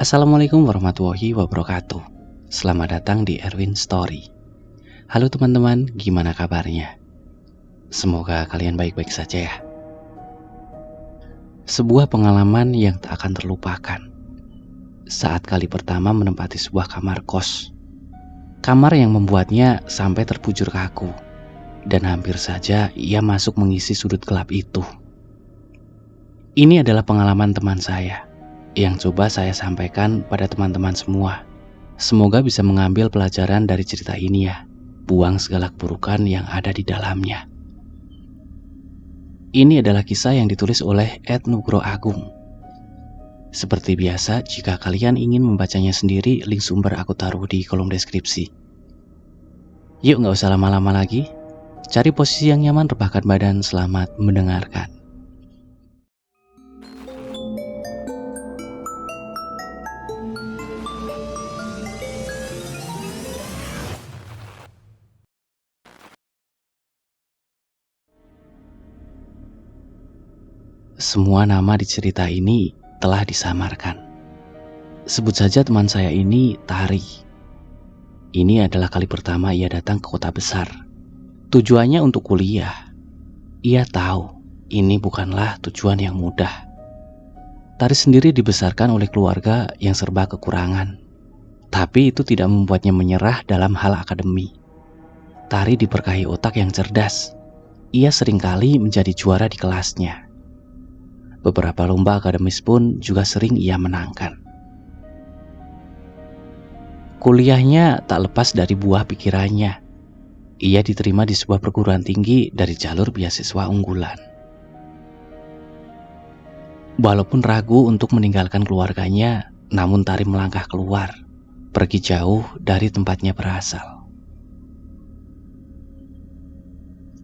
Assalamualaikum warahmatullahi wabarakatuh. Selamat datang di Erwin Story. Halo teman-teman, gimana kabarnya? Semoga kalian baik-baik saja ya. Sebuah pengalaman yang tak akan terlupakan. Saat kali pertama menempati sebuah kamar kos. Kamar yang membuatnya sampai terbujur kaku. Dan hampir saja ia masuk mengisi sudut gelap itu. Ini adalah pengalaman teman saya yang coba saya sampaikan pada teman-teman semua. Semoga bisa mengambil pelajaran dari cerita ini ya. Buang segala keburukan yang ada di dalamnya. Ini adalah kisah yang ditulis oleh Ed Nugro Agung. Seperti biasa, jika kalian ingin membacanya sendiri, link sumber aku taruh di kolom deskripsi. Yuk gak usah lama-lama lagi. Cari posisi yang nyaman, rebahkan badan, selamat mendengarkan. Semua nama di cerita ini telah disamarkan. Sebut saja teman saya ini Tari. Ini adalah kali pertama ia datang ke kota besar. Tujuannya untuk kuliah. Ia tahu ini bukanlah tujuan yang mudah. Tari sendiri dibesarkan oleh keluarga yang serba kekurangan. Tapi itu tidak membuatnya menyerah dalam hal akademi. Tari diberkahi otak yang cerdas. Ia seringkali menjadi juara di kelasnya. Beberapa lomba akademis pun juga sering ia menangkan. Kuliahnya tak lepas dari buah pikirannya. Ia diterima di sebuah perguruan tinggi dari jalur beasiswa unggulan. Walaupun ragu untuk meninggalkan keluarganya, namun Tari melangkah keluar, pergi jauh dari tempatnya berasal.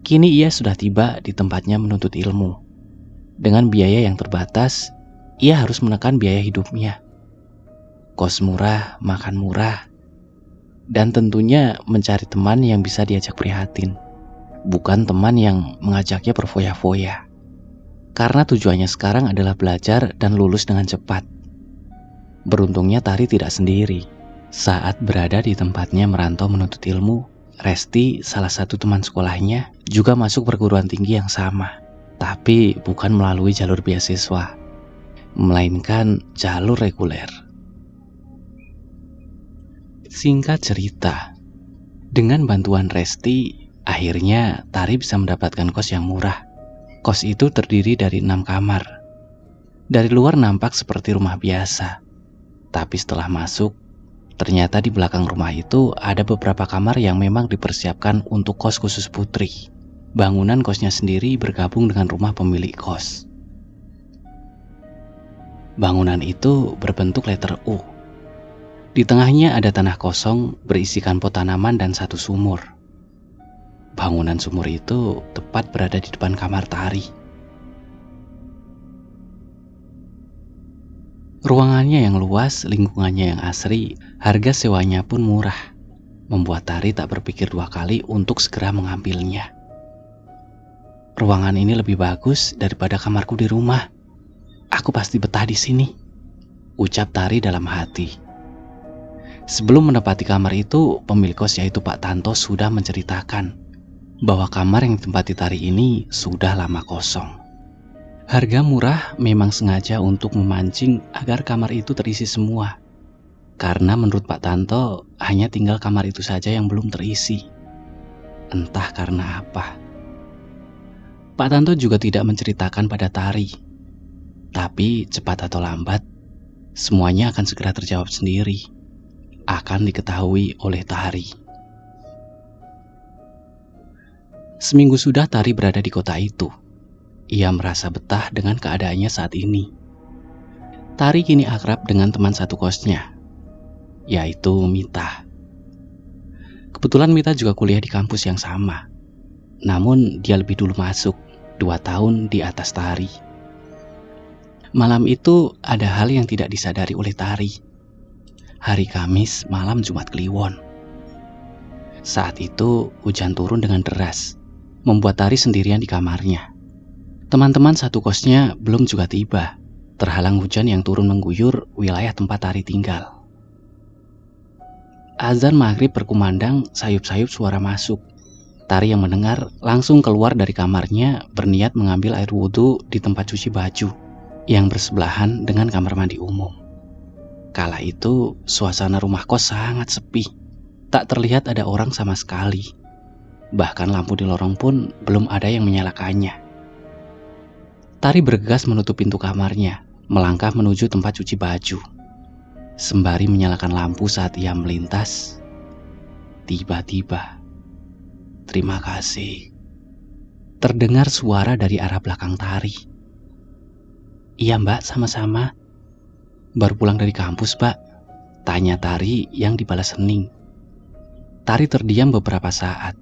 Kini ia sudah tiba di tempatnya menuntut ilmu. Dengan biaya yang terbatas, ia harus menekan biaya hidupnya. Kos murah, makan murah, dan tentunya mencari teman yang bisa diajak prihatin. Bukan teman yang mengajaknya berfoya-foya. Karena tujuannya sekarang adalah belajar dan lulus dengan cepat. Beruntungnya Tari tidak sendiri. Saat berada di tempatnya merantau menuntut ilmu, Resti, salah satu teman sekolahnya, juga masuk perguruan tinggi yang sama. Tapi bukan melalui jalur beasiswa, melainkan jalur reguler. Singkat cerita, dengan bantuan Resti, akhirnya Tari bisa mendapatkan kos yang murah. Kos itu terdiri dari 6 kamar. Dari luar nampak seperti rumah biasa. Tapi setelah masuk, ternyata di belakang rumah itu ada beberapa kamar yang memang dipersiapkan untuk kos khusus putri. Bangunan kosnya sendiri bergabung dengan rumah pemilik kos. Bangunan itu berbentuk letter U. Di tengahnya ada tanah kosong berisikan pot tanaman dan satu sumur. Bangunan sumur itu tepat berada di depan kamar Tari. Ruangannya yang luas, lingkungannya yang asri, harga sewanya pun murah. Membuat Tari tak berpikir dua kali untuk segera mengambilnya. Ruangan ini lebih bagus daripada kamarku di rumah. Aku pasti betah di sini, ucap Tari dalam hati. Sebelum menempati kamar itu, pemilik kos yaitu Pak Tanto sudah menceritakan bahwa kamar yang ditempati Tari ini sudah lama kosong. Harga murah memang sengaja untuk memancing agar kamar itu terisi semua. Karena menurut Pak Tanto, hanya tinggal kamar itu saja yang belum terisi. Entah karena apa. Pak Tanto juga tidak menceritakan pada Tari. Tapi cepat atau lambat, semuanya akan segera terjawab sendiri. Akan diketahui oleh Tari. Seminggu sudah Tari berada di kota itu. Ia merasa betah dengan keadaannya saat ini. Tari kini akrab dengan teman satu kosnya, yaitu Mita. Kebetulan Mita juga kuliah di kampus yang sama. Namun dia lebih dulu masuk, 2 tahun di atas Tari. Malam itu ada hal yang tidak disadari oleh Tari. Hari Kamis malam Jumat Kliwon. Saat itu hujan turun dengan deras, membuat Tari sendirian di kamarnya. Teman-teman satu kosnya belum juga tiba. terhalang hujan yang turun mengguyur wilayah tempat Tari tinggal. Azan maghrib berkumandang, sayup-sayup suara masuk. Tari yang mendengar langsung keluar dari kamarnya berniat mengambil air wudhu di tempat cuci baju yang bersebelahan dengan kamar mandi umum. Kala itu suasana rumah kos sangat sepi. Tak terlihat ada orang sama sekali. Bahkan lampu di lorong pun belum ada yang menyalakannya. Tari bergegas menutup pintu kamarnya, melangkah menuju tempat cuci baju. Sembari menyalakan lampu saat ia melintas, tiba-tiba, "Terima kasih," terdengar suara dari arah belakang Tari. "Iya mbak, sama-sama. Baru pulang dari kampus, Pak," tanya Tari yang dibalas hening. Tari terdiam beberapa saat,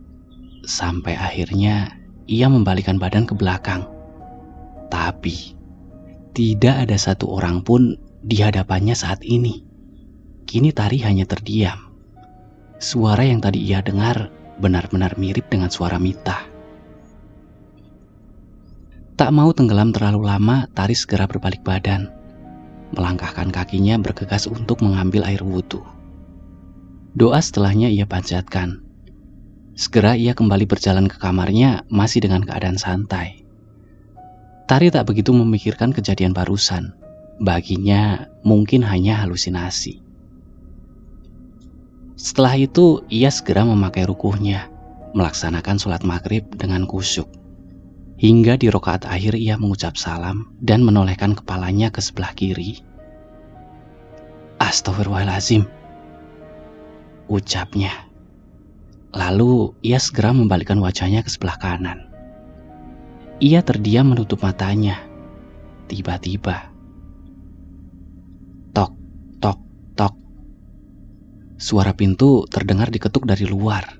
sampai akhirnya ia membalikkan badan ke belakang. Tapi tidak ada satu orang pun di hadapannya saat ini. Kini Tari hanya terdiam. Suara yang tadi ia dengar benar-benar mirip dengan suara Mita. Tak mau tenggelam terlalu lama, Tari segera berbalik badan, melangkahkan kakinya bergegas untuk mengambil air wudhu. Doa setelahnya ia panjatkan. Segera ia kembali berjalan ke kamarnya masih dengan keadaan santai. Tari tak begitu memikirkan kejadian barusan. Baginya mungkin hanya halusinasi. Setelah itu ia segera memakai rukuhnya, melaksanakan sholat maghrib dengan khusyuk. Hingga di rakaat akhir ia mengucap salam dan menolehkan kepalanya ke sebelah kiri. "Astaghfirullahaladzim," ucapnya. Lalu ia segera membalikkan wajahnya ke sebelah kanan. Ia terdiam menutup matanya. Tiba-tiba, tok, tok, tok. Suara pintu terdengar diketuk dari luar.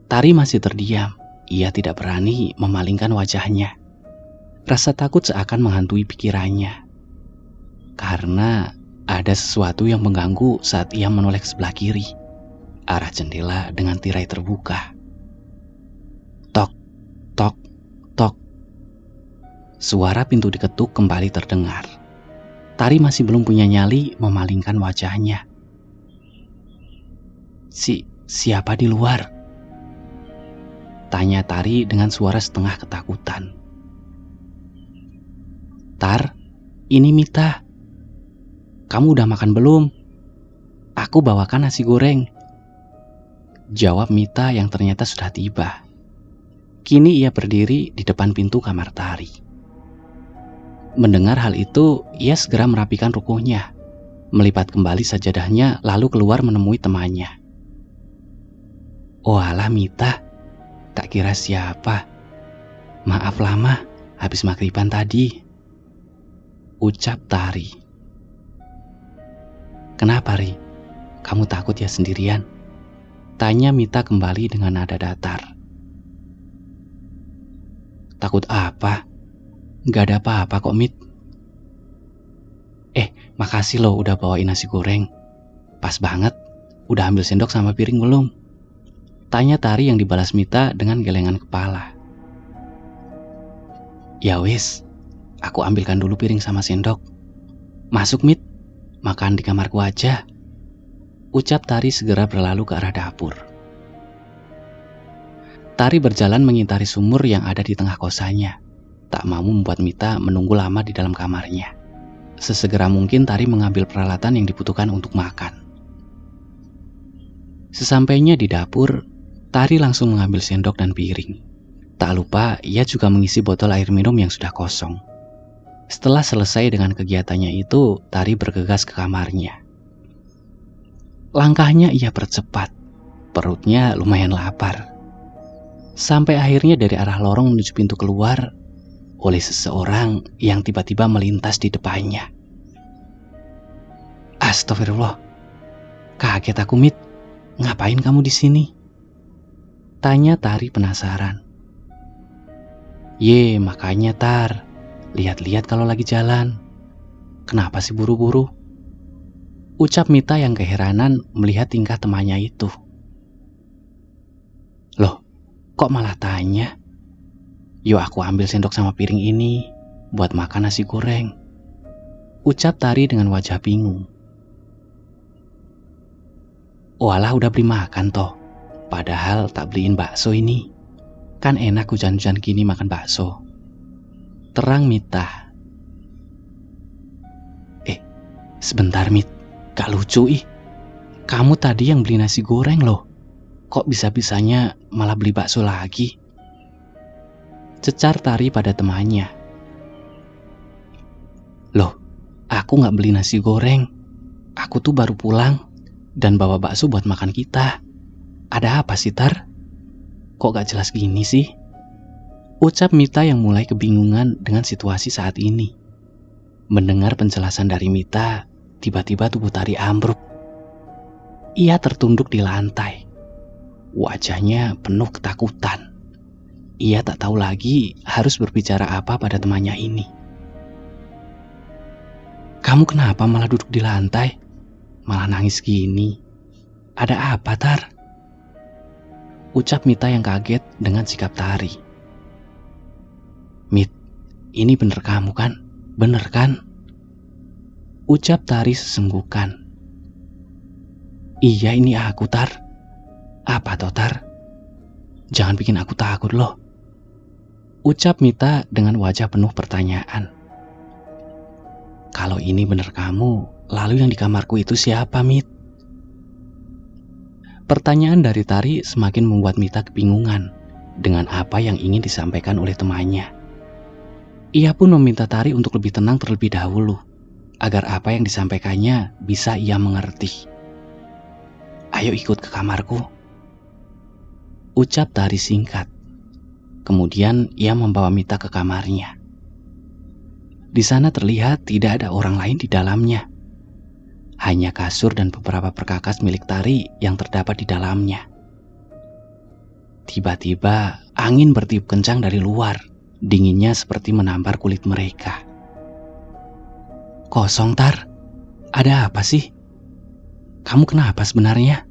Tari masih terdiam. Ia tidak berani memalingkan wajahnya. Rasa takut seakan menghantui pikirannya. Karena ada sesuatu yang mengganggu saat ia menoleh ke sebelah kiri, arah jendela dengan tirai terbuka. Tok, tok, tok. Suara pintu diketuk kembali terdengar. Tari masih belum punya nyali memalingkan wajahnya. Siapa di luar?" tanya Tari dengan suara setengah ketakutan. "Tar, ini Mita. Kamu udah makan belum? Aku bawakan nasi goreng," jawab Mita yang ternyata sudah tiba. Kini ia berdiri di depan pintu kamar Tari. Mendengar hal itu, ia segera merapikan rukuhnya, melipat kembali sajadahnya lalu keluar menemui temannya. "Oh alah Mita, tak kira siapa. Maaf lama, habis maghriban tadi," ucap Tari. "Kenapa Ri? Kamu takut ya sendirian?" tanya Mita kembali dengan nada datar. "Takut apa? Gak ada apa-apa kok Mit. Makasih loh udah bawain nasi goreng. Pas banget, udah ambil sendok sama piring belum?" tanya Tari yang dibalas Mita dengan gelengan kepala. "Ya wis, aku ambilkan dulu piring sama sendok. Masuk Mit, makan di kamarku aja," ucap Tari segera berlalu ke arah dapur. Tari berjalan mengintari sumur yang ada di tengah kosannya. Tak mau membuat Mita menunggu lama di dalam kamarnya. Sesegera mungkin Tari mengambil peralatan yang dibutuhkan untuk makan. Sesampainya di dapur, Tari langsung mengambil sendok dan piring. Tak lupa ia juga mengisi botol air minum yang sudah kosong. Setelah selesai dengan kegiatannya itu, Tari bergegas ke kamarnya. Langkahnya ia percepat. Perutnya lumayan lapar. Sampai akhirnya dari arah lorong menuju pintu keluar oleh seseorang yang tiba-tiba melintas di depannya. "Astagfirullah, kaget aku Mit. Ngapain kamu di sini?" tanya Tari penasaran. "Ye, makanya Tar, lihat-lihat kalau lagi jalan. Kenapa sih buru-buru?" ucap Mita yang keheranan melihat tingkah temannya itu. "Loh, kok malah tanya? Yuk aku ambil sendok sama piring ini buat makan nasi goreng. Ucap Tari dengan wajah bingung. Walah udah beli makan toh. Padahal tak beliin bakso ini. Kan enak hujan-hujan gini makan bakso. Terang Mita. Sebentar Mit, gak lucu ih. Kamu tadi yang beli nasi goreng loh. Kok bisa-bisanya malah beli bakso lagi? Cecar Tari pada temannya. Loh, aku gak beli nasi goreng. Aku tuh baru pulang dan bawa bakso buat makan kita. Ada apa sih Tar? Kok gak jelas gini sih? Ucap Mita yang mulai kebingungan dengan situasi saat ini. Mendengar penjelasan dari Mita, tiba-tiba tubuh Tari ambruk. Ia tertunduk di lantai. Wajahnya penuh ketakutan. Ia tak tahu lagi harus berbicara apa pada temannya ini. Kamu kenapa malah duduk di lantai? Malah nangis gini. Ada apa Tar? Ucap Mita yang kaget dengan sikap Tari. Mit, ini bener kamu kan? Bener kan? Ucap Tari sesenggukan. Iya ini aku Tar. Apa toh Tar? Jangan bikin aku takut loh. Ucap Mita dengan wajah penuh pertanyaan. Kalau ini bener kamu, lalu yang di kamarku itu siapa Mit? Pertanyaan dari Tari semakin membuat Mita kebingungan dengan apa yang ingin disampaikan oleh temannya. Ia pun meminta Tari untuk lebih tenang terlebih dahulu, agar apa yang disampaikannya bisa ia mengerti. Ayo ikut ke kamarku. Ucap Tari singkat. Kemudian ia membawa Mita ke kamarnya. Di sana terlihat tidak ada orang lain di dalamnya. Hanya kasur dan beberapa perkakas milik Tari yang terdapat di dalamnya. Tiba-tiba angin bertiup kencang dari luar. Dinginnya seperti menampar kulit mereka. Kosong Tar, ada apa sih? Kamu kenapa sebenarnya?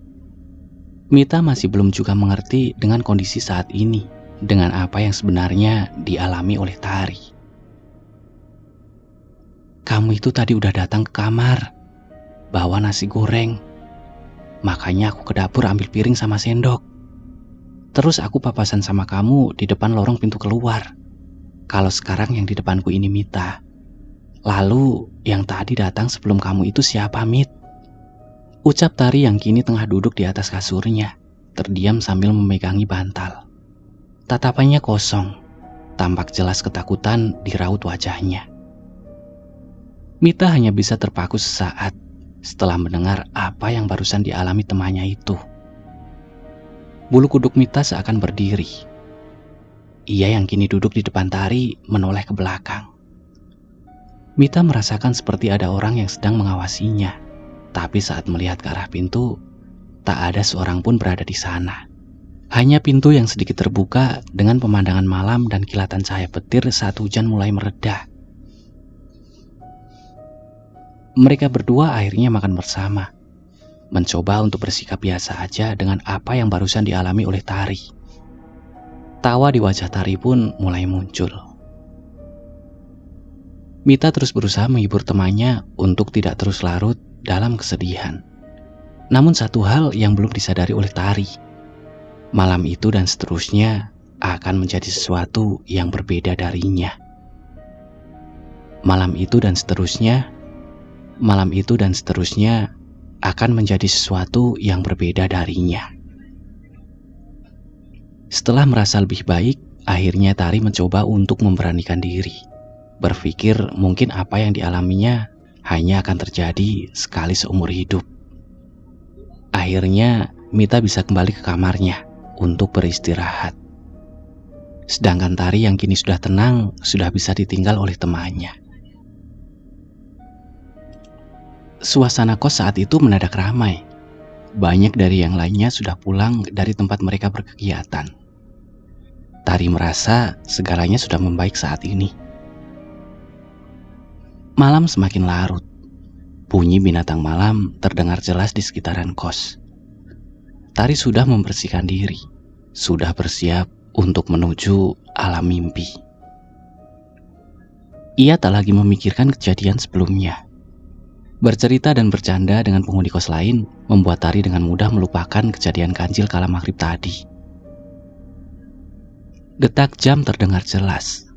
Mita masih belum juga mengerti dengan kondisi saat ini, dengan apa yang sebenarnya dialami oleh Tari. Kamu itu tadi udah datang ke kamar, bawa nasi goreng. Makanya aku ke dapur ambil piring sama sendok. Terus aku papasan sama kamu di depan lorong pintu keluar. Kalau sekarang yang di depanku ini Mita. Lalu yang tadi datang sebelum kamu itu siapa Mit? Ucap Tari yang kini tengah duduk di atas kasurnya, terdiam sambil memegangi bantal. Tatapannya kosong, tampak jelas ketakutan di raut wajahnya. Mita hanya bisa terpaku sesaat setelah mendengar apa yang barusan dialami temannya itu. Bulu kuduk Mita seakan berdiri. Ia yang kini duduk di depan Tari menoleh ke belakang. Mita merasakan seperti ada orang yang sedang mengawasinya. Tapi saat melihat ke arah pintu, tak ada seorang pun berada di sana. Hanya pintu yang sedikit terbuka dengan pemandangan malam dan kilatan cahaya petir saat hujan mulai mereda. Mereka berdua akhirnya makan bersama, mencoba untuk bersikap biasa aja dengan apa yang barusan dialami oleh Tari. Tawa di wajah Tari pun mulai muncul. Mita terus berusaha menghibur temannya untuk tidak terus larut dalam kesedihan. Namun satu hal yang belum disadari oleh Tari, malam itu dan seterusnya akan menjadi sesuatu yang berbeda darinya. Malam itu dan seterusnya akan menjadi sesuatu yang berbeda darinya. Setelah merasa lebih baik, akhirnya Tari mencoba untuk memberanikan diri. Berpikir mungkin apa yang dialaminya hanya akan terjadi sekali seumur hidup. Akhirnya Mita bisa kembali ke kamarnya untuk beristirahat. Sedangkan Tari yang kini sudah tenang sudah bisa ditinggal oleh temannya. Suasana kos saat itu mendadak ramai. Banyak dari yang lainnya sudah pulang dari tempat mereka berkegiatan. Tari merasa segalanya sudah membaik saat ini. Malam semakin larut. Bunyi binatang malam terdengar jelas di sekitaran kos. Tari sudah membersihkan diri, sudah bersiap untuk menuju alam mimpi. Ia tak lagi memikirkan kejadian sebelumnya. Bercerita dan bercanda dengan penghuni kos lain membuat Tari dengan mudah melupakan kejadian ganjil kala maghrib tadi. Detak jam terdengar jelas.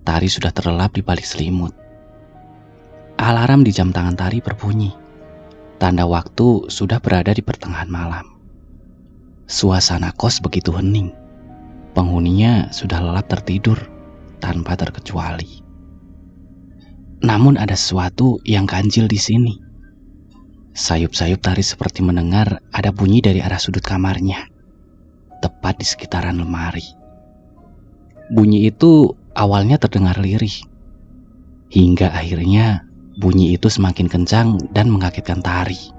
Tari sudah terlelap di balik selimut. Alarm di jam tangan Tari berbunyi. Tanda waktu sudah berada di pertengahan malam. Suasana kos begitu hening. Penghuninya sudah lelap tertidur tanpa terkecuali. Namun ada sesuatu yang ganjil di sini. Sayup-sayup Tari seperti mendengar ada bunyi dari arah sudut kamarnya, tepat di sekitaran lemari. Bunyi itu awalnya terdengar lirih, hingga akhirnya bunyi itu semakin kencang dan mengagetkan Tari.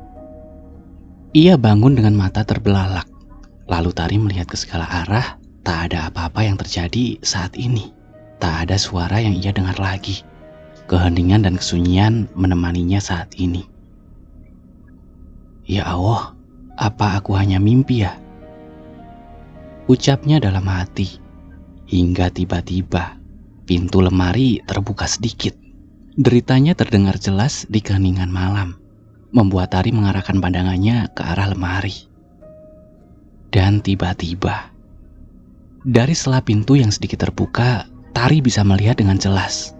Ia bangun dengan mata terbelalak, lalu Tari melihat ke segala arah. Tak ada apa-apa yang terjadi saat ini. Tak ada suara yang ia dengar lagi. Keheningan dan kesunyian menemaninya saat ini. Ya Allah, apa aku hanya mimpi ya? Ucapnya dalam hati. Hingga tiba-tiba pintu lemari terbuka sedikit. Deritanya terdengar jelas di keheningan malam, membuat Tari mengarahkan pandangannya ke arah lemari. Dan tiba-tiba, dari sela pintu yang sedikit terbuka, Tari bisa melihat dengan jelas.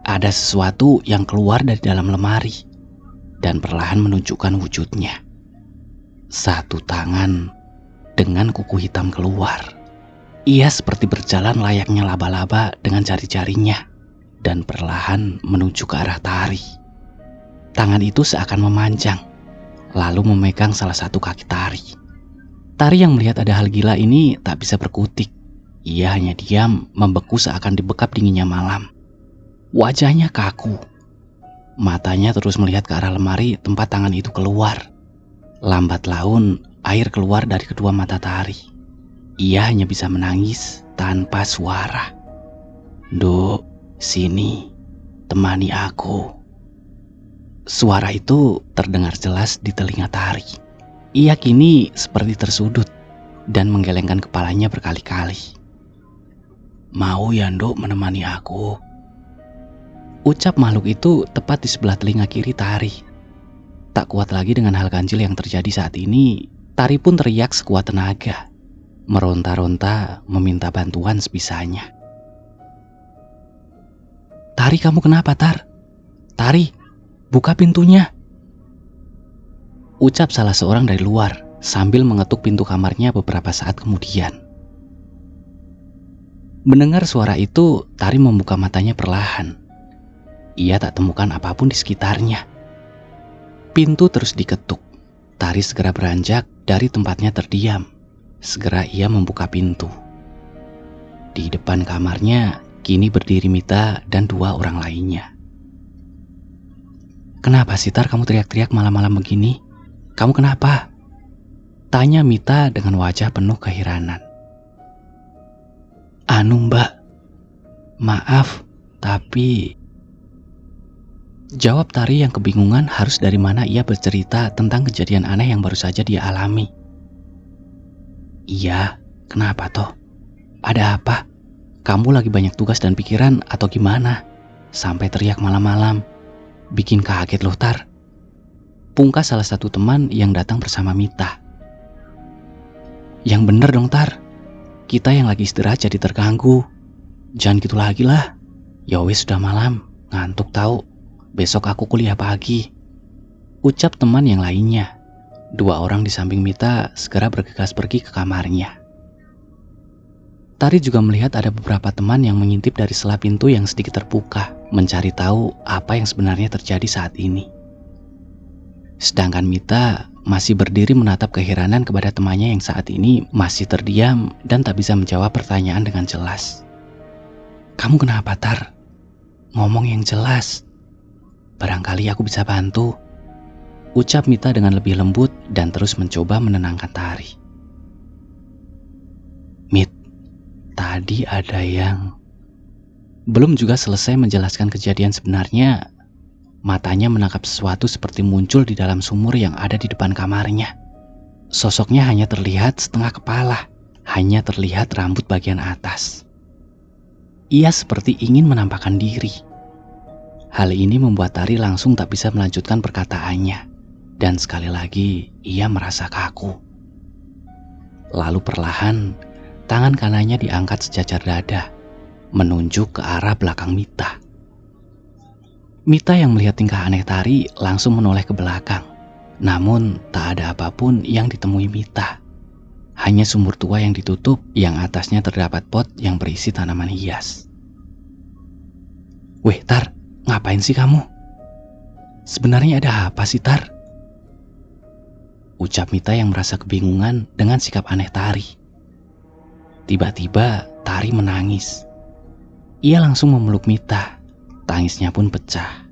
Ada sesuatu yang keluar dari dalam lemari dan perlahan menunjukkan wujudnya. Satu tangan dengan kuku hitam keluar. Ia seperti berjalan layaknya laba-laba dengan jari-jarinya dan perlahan menuju ke arah Tari. Tangan itu seakan memanjang, lalu memegang salah satu kaki Tari. Tari yang melihat ada hal gila ini tak bisa berkutik. Ia hanya diam, membeku seakan dibekap dinginnya malam. Wajahnya kaku. Matanya terus melihat ke arah lemari tempat tangan itu keluar. Lambat laun, air keluar dari kedua mata Tari. Ia hanya bisa menangis tanpa suara. "Duk, sini, temani aku." Suara itu terdengar jelas di telinga Tari. Ia kini seperti tersudut dan menggelengkan kepalanya berkali-kali. "Mau ya Nduk menemani aku?" Ucap makhluk itu tepat di sebelah telinga kiri Tari. Tak kuat lagi dengan hal ganjil yang terjadi saat ini, Tari pun teriak sekuat tenaga, meronta-ronta meminta bantuan sebisanya. "Tari, kamu kenapa, Tar? Tari, buka pintunya!" Ucap salah seorang dari luar sambil mengetuk pintu kamarnya beberapa saat kemudian. Mendengar suara itu, Tari membuka matanya perlahan. Ia tak temukan apapun di sekitarnya. Pintu terus diketuk. Tari segera beranjak dari tempatnya terdiam. Segera ia membuka pintu. Di depan kamarnya kini berdiri Mita dan dua orang lainnya. "Kenapa sih Tar kamu teriak-teriak malam-malam begini? Kamu kenapa?" tanya Mita dengan wajah penuh keheranan. "Anu Mbak, maaf, tapi..." jawab Tari yang kebingungan harus dari mana ia bercerita tentang kejadian aneh yang baru saja dia alami. "Iya, kenapa toh? Ada apa? Kamu lagi banyak tugas dan pikiran atau gimana? Sampai teriak malam-malam. Bikin kaget loh Tar." Pungkas salah satu teman yang datang bersama Mita. "Yang bener dong Tar. Kita yang lagi istirahat jadi terganggu. Jangan gitu lagi lah. Ya wes sudah malam, ngantuk tahu. Besok aku kuliah pagi." Ucap teman yang lainnya. Dua orang di samping Mita segera bergegas pergi ke kamarnya. Tari juga melihat ada beberapa teman yang mengintip dari sela pintu yang sedikit terbuka, mencari tahu apa yang sebenarnya terjadi saat ini. Sedangkan Mita masih berdiri menatap keheranan kepada temannya yang saat ini masih terdiam dan tak bisa menjawab pertanyaan dengan jelas. "Kamu kenapa Tar? Ngomong yang jelas. Barangkali aku bisa bantu." Ucap Mita dengan lebih lembut dan terus mencoba menenangkan Tari. "Mit, tadi ada yang..." Belum juga selesai menjelaskan kejadian sebenarnya, matanya menangkap sesuatu seperti muncul di dalam sumur yang ada di depan kamarnya. Sosoknya hanya terlihat setengah kepala, hanya terlihat rambut bagian atas. Ia seperti ingin menampakkan diri, Hal ini membuat Tari langsung tak bisa melanjutkan perkataannya. Dan sekali lagi, ia merasa kaku. Lalu perlahan, tangan kanannya diangkat sejajar dada, menunjuk ke arah belakang Mita. Mita yang melihat tingkah aneh Tari langsung menoleh ke belakang. Namun, tak ada apapun yang ditemui Mita. Hanya sumur tua yang ditutup, yang atasnya terdapat pot yang berisi tanaman hias. "Weh, Tar, ngapain sih kamu? Sebenarnya ada apa sih, Tar?" ucap Mita yang merasa kebingungan dengan sikap aneh Tari. Tiba-tiba, Tari menangis. Ia langsung memeluk Mita. Tangisnya pun pecah.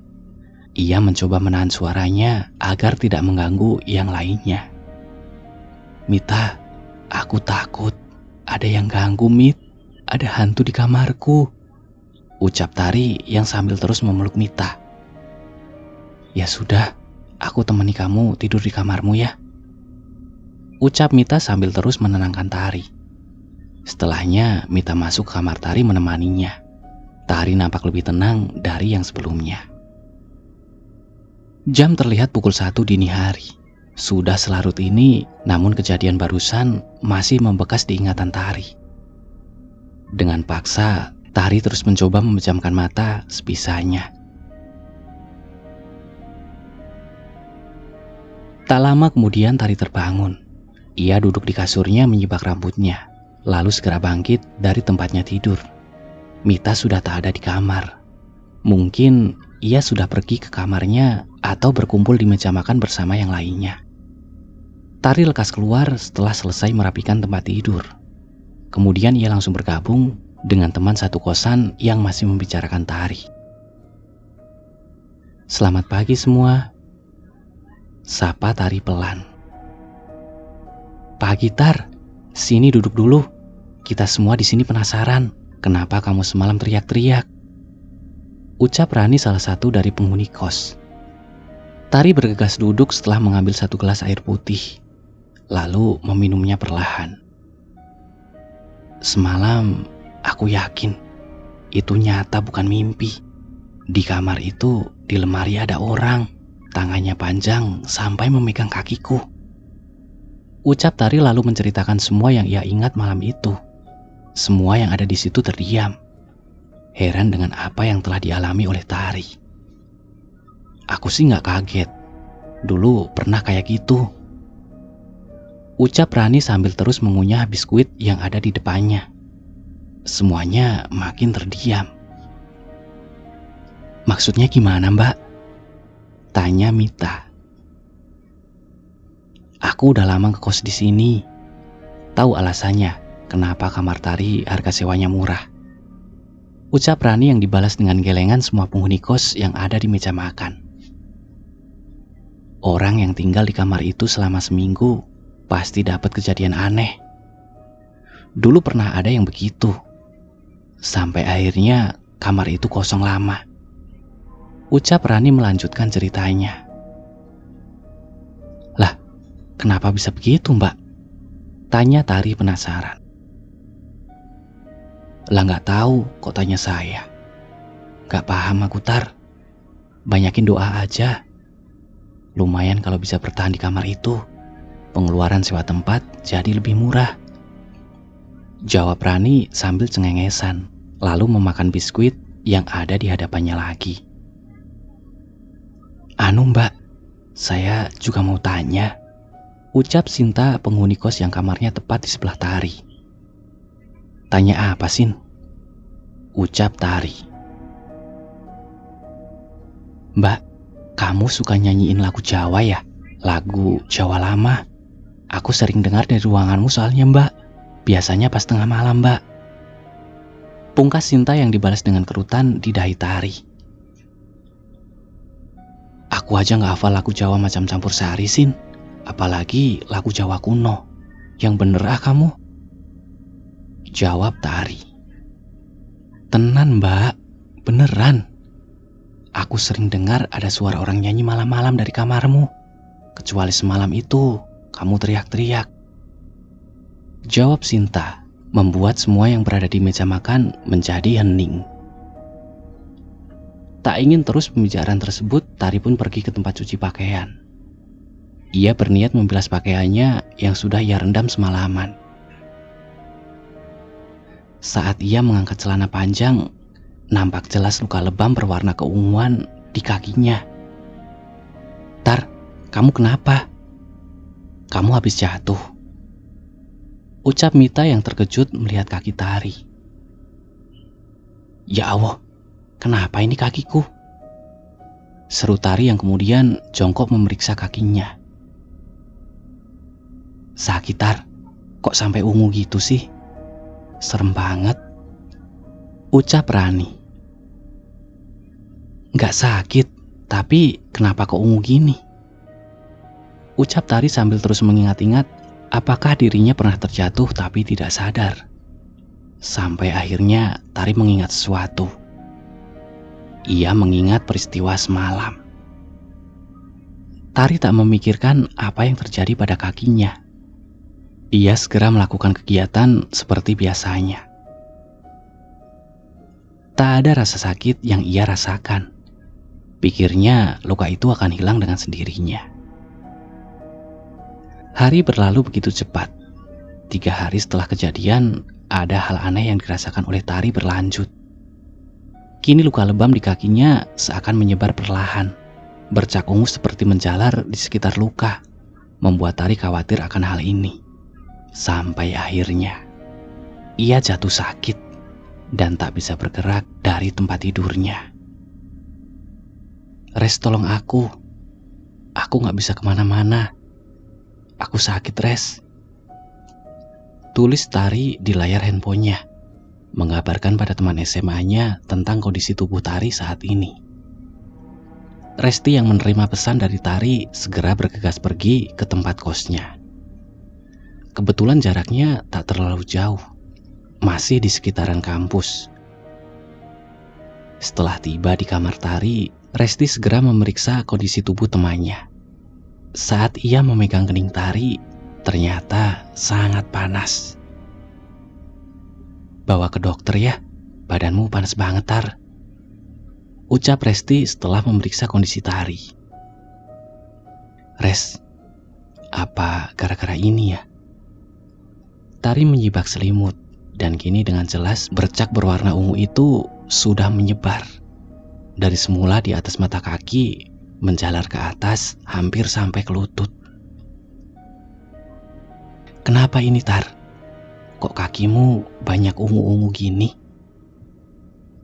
Ia mencoba menahan suaranya agar tidak mengganggu yang lainnya. "Mita, aku takut. Ada yang ganggu, Mit. Ada hantu di kamarku," ucap Tari yang sambil terus memeluk Mita. "Ya sudah, aku temani kamu tidur di kamarmu ya," ucap Mita sambil terus menenangkan Tari. Setelahnya, Mita masuk ke kamar Tari menemaninya. Tari nampak lebih tenang dari yang sebelumnya. Jam terlihat pukul 1 dini hari. Sudah selarut ini, namun kejadian barusan masih membekas di ingatan Tari. Dengan paksa, Tari terus mencoba memejamkan mata sebisanya. Tak lama kemudian Tari terbangun. Ia duduk di kasurnya menyibak rambutnya, lalu segera bangkit dari tempatnya tidur. Mita sudah tak ada di kamar. Mungkin ia sudah pergi ke kamarnya atau berkumpul di meja makan bersama yang lainnya. Tari lekas keluar setelah selesai merapikan tempat tidur. Kemudian ia langsung bergabung dengan teman satu kosan yang masih membicarakan Tari. "Selamat pagi semua," sapa Tari pelan. "Pagi, Tar. Sini duduk dulu. Kita semua di sini penasaran, kenapa kamu semalam teriak-teriak?" ucap Rani, salah satu dari penghuni kos. Tari bergegas duduk setelah mengambil satu gelas air putih, lalu meminumnya perlahan. "Semalam, aku yakin itu nyata bukan mimpi. Di kamar itu, di lemari ada orang, tangannya panjang sampai memegang kakiku," ucap Tari lalu menceritakan semua yang ia ingat malam itu. Semua yang ada di situ terdiam, heran dengan apa yang telah dialami oleh Tari. "Aku sih nggak kaget. Dulu pernah kayak gitu," ucap Rani sambil terus mengunyah biskuit yang ada di depannya. Semuanya makin terdiam. "Maksudnya gimana, Mbak?" tanya Mita. "Aku udah lama ngekos di sini. Tahu alasannya kenapa kamar Tari harga sewanya murah," ucap Rani yang dibalas dengan gelengan semua penghuni kos yang ada di meja makan. "Orang yang tinggal di kamar itu selama seminggu pasti dapat kejadian aneh. Dulu pernah ada yang begitu. Sampai akhirnya kamar itu kosong lama," ucap Rani melanjutkan ceritanya. "Lah, kenapa bisa begitu, Mbak?" tanya Tari penasaran. "Lah nggak tahu, kok tanya saya. Nggak paham aku, Tar. Banyakin doa aja. Lumayan kalau bisa bertahan di kamar itu. Pengeluaran sewa tempat jadi lebih murah," jawab Rani sambil cengengesan, lalu memakan biskuit yang ada di hadapannya lagi. "Anu, Mbak, saya juga mau tanya," ucap Sinta, penghuni kos yang kamarnya tepat di sebelah Tari. "Tanya apa, Sin?" ucap Tari. "Mbak, kamu suka nyanyiin lagu Jawa ya? Lagu Jawa lama. Aku sering dengar dari ruanganmu soalnya, Mbak. Biasanya pas tengah malam, Mbak," pungkas Sinta yang dibalas dengan kerutan di dahi Tari. "Aku aja gak hafal lagu Jawa macam campur sari, Sin. Apalagi lagu Jawa kuno. Yang bener kamu," jawab Tari. "Tenan, Mbak. Beneran. Aku sering dengar ada suara orang nyanyi malam-malam dari kamarmu. Kecuali semalam itu, kamu teriak-teriak," jawab Sinta, membuat semua yang berada di meja makan menjadi hening. Tak ingin terus pembicaraan tersebut, Tari pun pergi ke tempat cuci pakaian. Ia berniat membilas pakaiannya yang sudah ia rendam semalaman. Saat ia mengangkat celana panjang, nampak jelas luka lebam berwarna keunguan di kakinya. "Tar, kamu kenapa? Kamu habis jatuh," ucap Mita yang terkejut melihat kaki Tari. "Ya Allah, kenapa ini kakiku?" seru Tari yang kemudian jongkok memeriksa kakinya. "Sakit, Tar, kok sampai ungu gitu sih? Serem banget," ucap Rani. "Nggak sakit, tapi kenapa kok ungu gini?" ucap Tari sambil terus mengingat-ingat apakah dirinya pernah terjatuh tapi tidak sadar. Sampai akhirnya Tari mengingat sesuatu. Ia mengingat peristiwa semalam. Tari tak memikirkan apa yang terjadi pada kakinya. Ia segera melakukan kegiatan seperti biasanya. Tak ada rasa sakit yang ia rasakan. Pikirnya luka itu akan hilang dengan sendirinya. Hari berlalu begitu cepat. 3 hari setelah kejadian, ada hal aneh yang dirasakan oleh Tari berlanjut. Kini luka lebam di kakinya seakan menyebar perlahan. Bercak ungu seperti menjalar di sekitar luka, membuat Tari khawatir akan hal ini. Sampai akhirnya, ia jatuh sakit dan tak bisa bergerak dari tempat tidurnya. "Res, tolong aku. Aku gak bisa kemana-mana. Aku sakit, Res," tulis Tari di layar handphonenya, mengabarkan pada teman SMA-nya tentang kondisi tubuh Tari saat ini. Resti yang menerima pesan dari Tari segera bergegas pergi ke tempat kosnya. Kebetulan jaraknya tak terlalu jauh, masih di sekitaran kampus. Setelah tiba di kamar Tari, Resti segera memeriksa kondisi tubuh temannya. Saat ia memegang kening Tari, ternyata sangat panas. "Bawa ke dokter ya, badanmu panas banget, Tar," ucap Resti setelah memeriksa kondisi Tari. "Res, apa gara-gara ini ya?" Tari menyibak selimut, dan kini dengan jelas bercak berwarna ungu itu sudah menyebar. Dari semula di atas mata kaki, menjalar ke atas hampir sampai ke lutut. "Kenapa ini, Tar? Kok kakimu banyak ungu-ungu gini?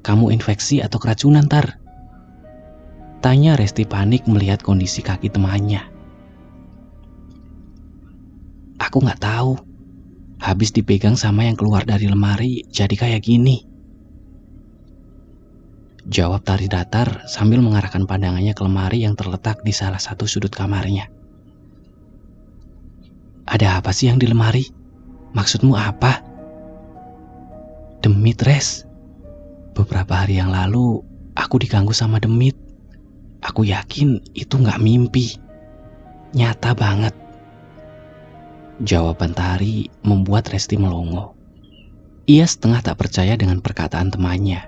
Kamu infeksi atau keracunan, Tar?" tanya Resti panik melihat kondisi kaki temannya. "Aku nggak tahu. Habis dipegang sama yang keluar dari lemari, jadi kayak gini," jawab Tari datar sambil mengarahkan pandangannya ke lemari yang terletak di salah satu sudut kamarnya. "Ada apa sih yang di lemari? Maksudmu apa?" "Demit, Res. Beberapa hari yang lalu, aku diganggu sama demit. Aku yakin itu nggak mimpi. Nyata banget," jawaban Tari membuat Resti melongo. Ia setengah tak percaya dengan perkataan temannya.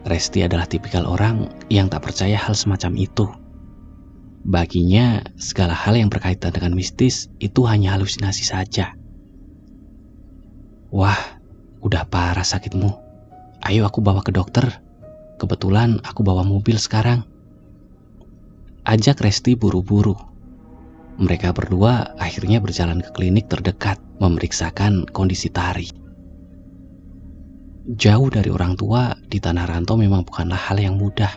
Resti adalah tipikal orang yang tak percaya hal semacam itu. Baginya, segala hal yang berkaitan dengan mistis itu hanya halusinasi saja. "Wah, udah parah sakitmu. Ayo aku bawa ke dokter. Kebetulan aku bawa mobil sekarang," ajak Resti buru-buru. Mereka berdua akhirnya berjalan ke klinik terdekat memeriksakan kondisi Tari. Jauh dari orang tua di tanah rantau memang bukanlah hal yang mudah.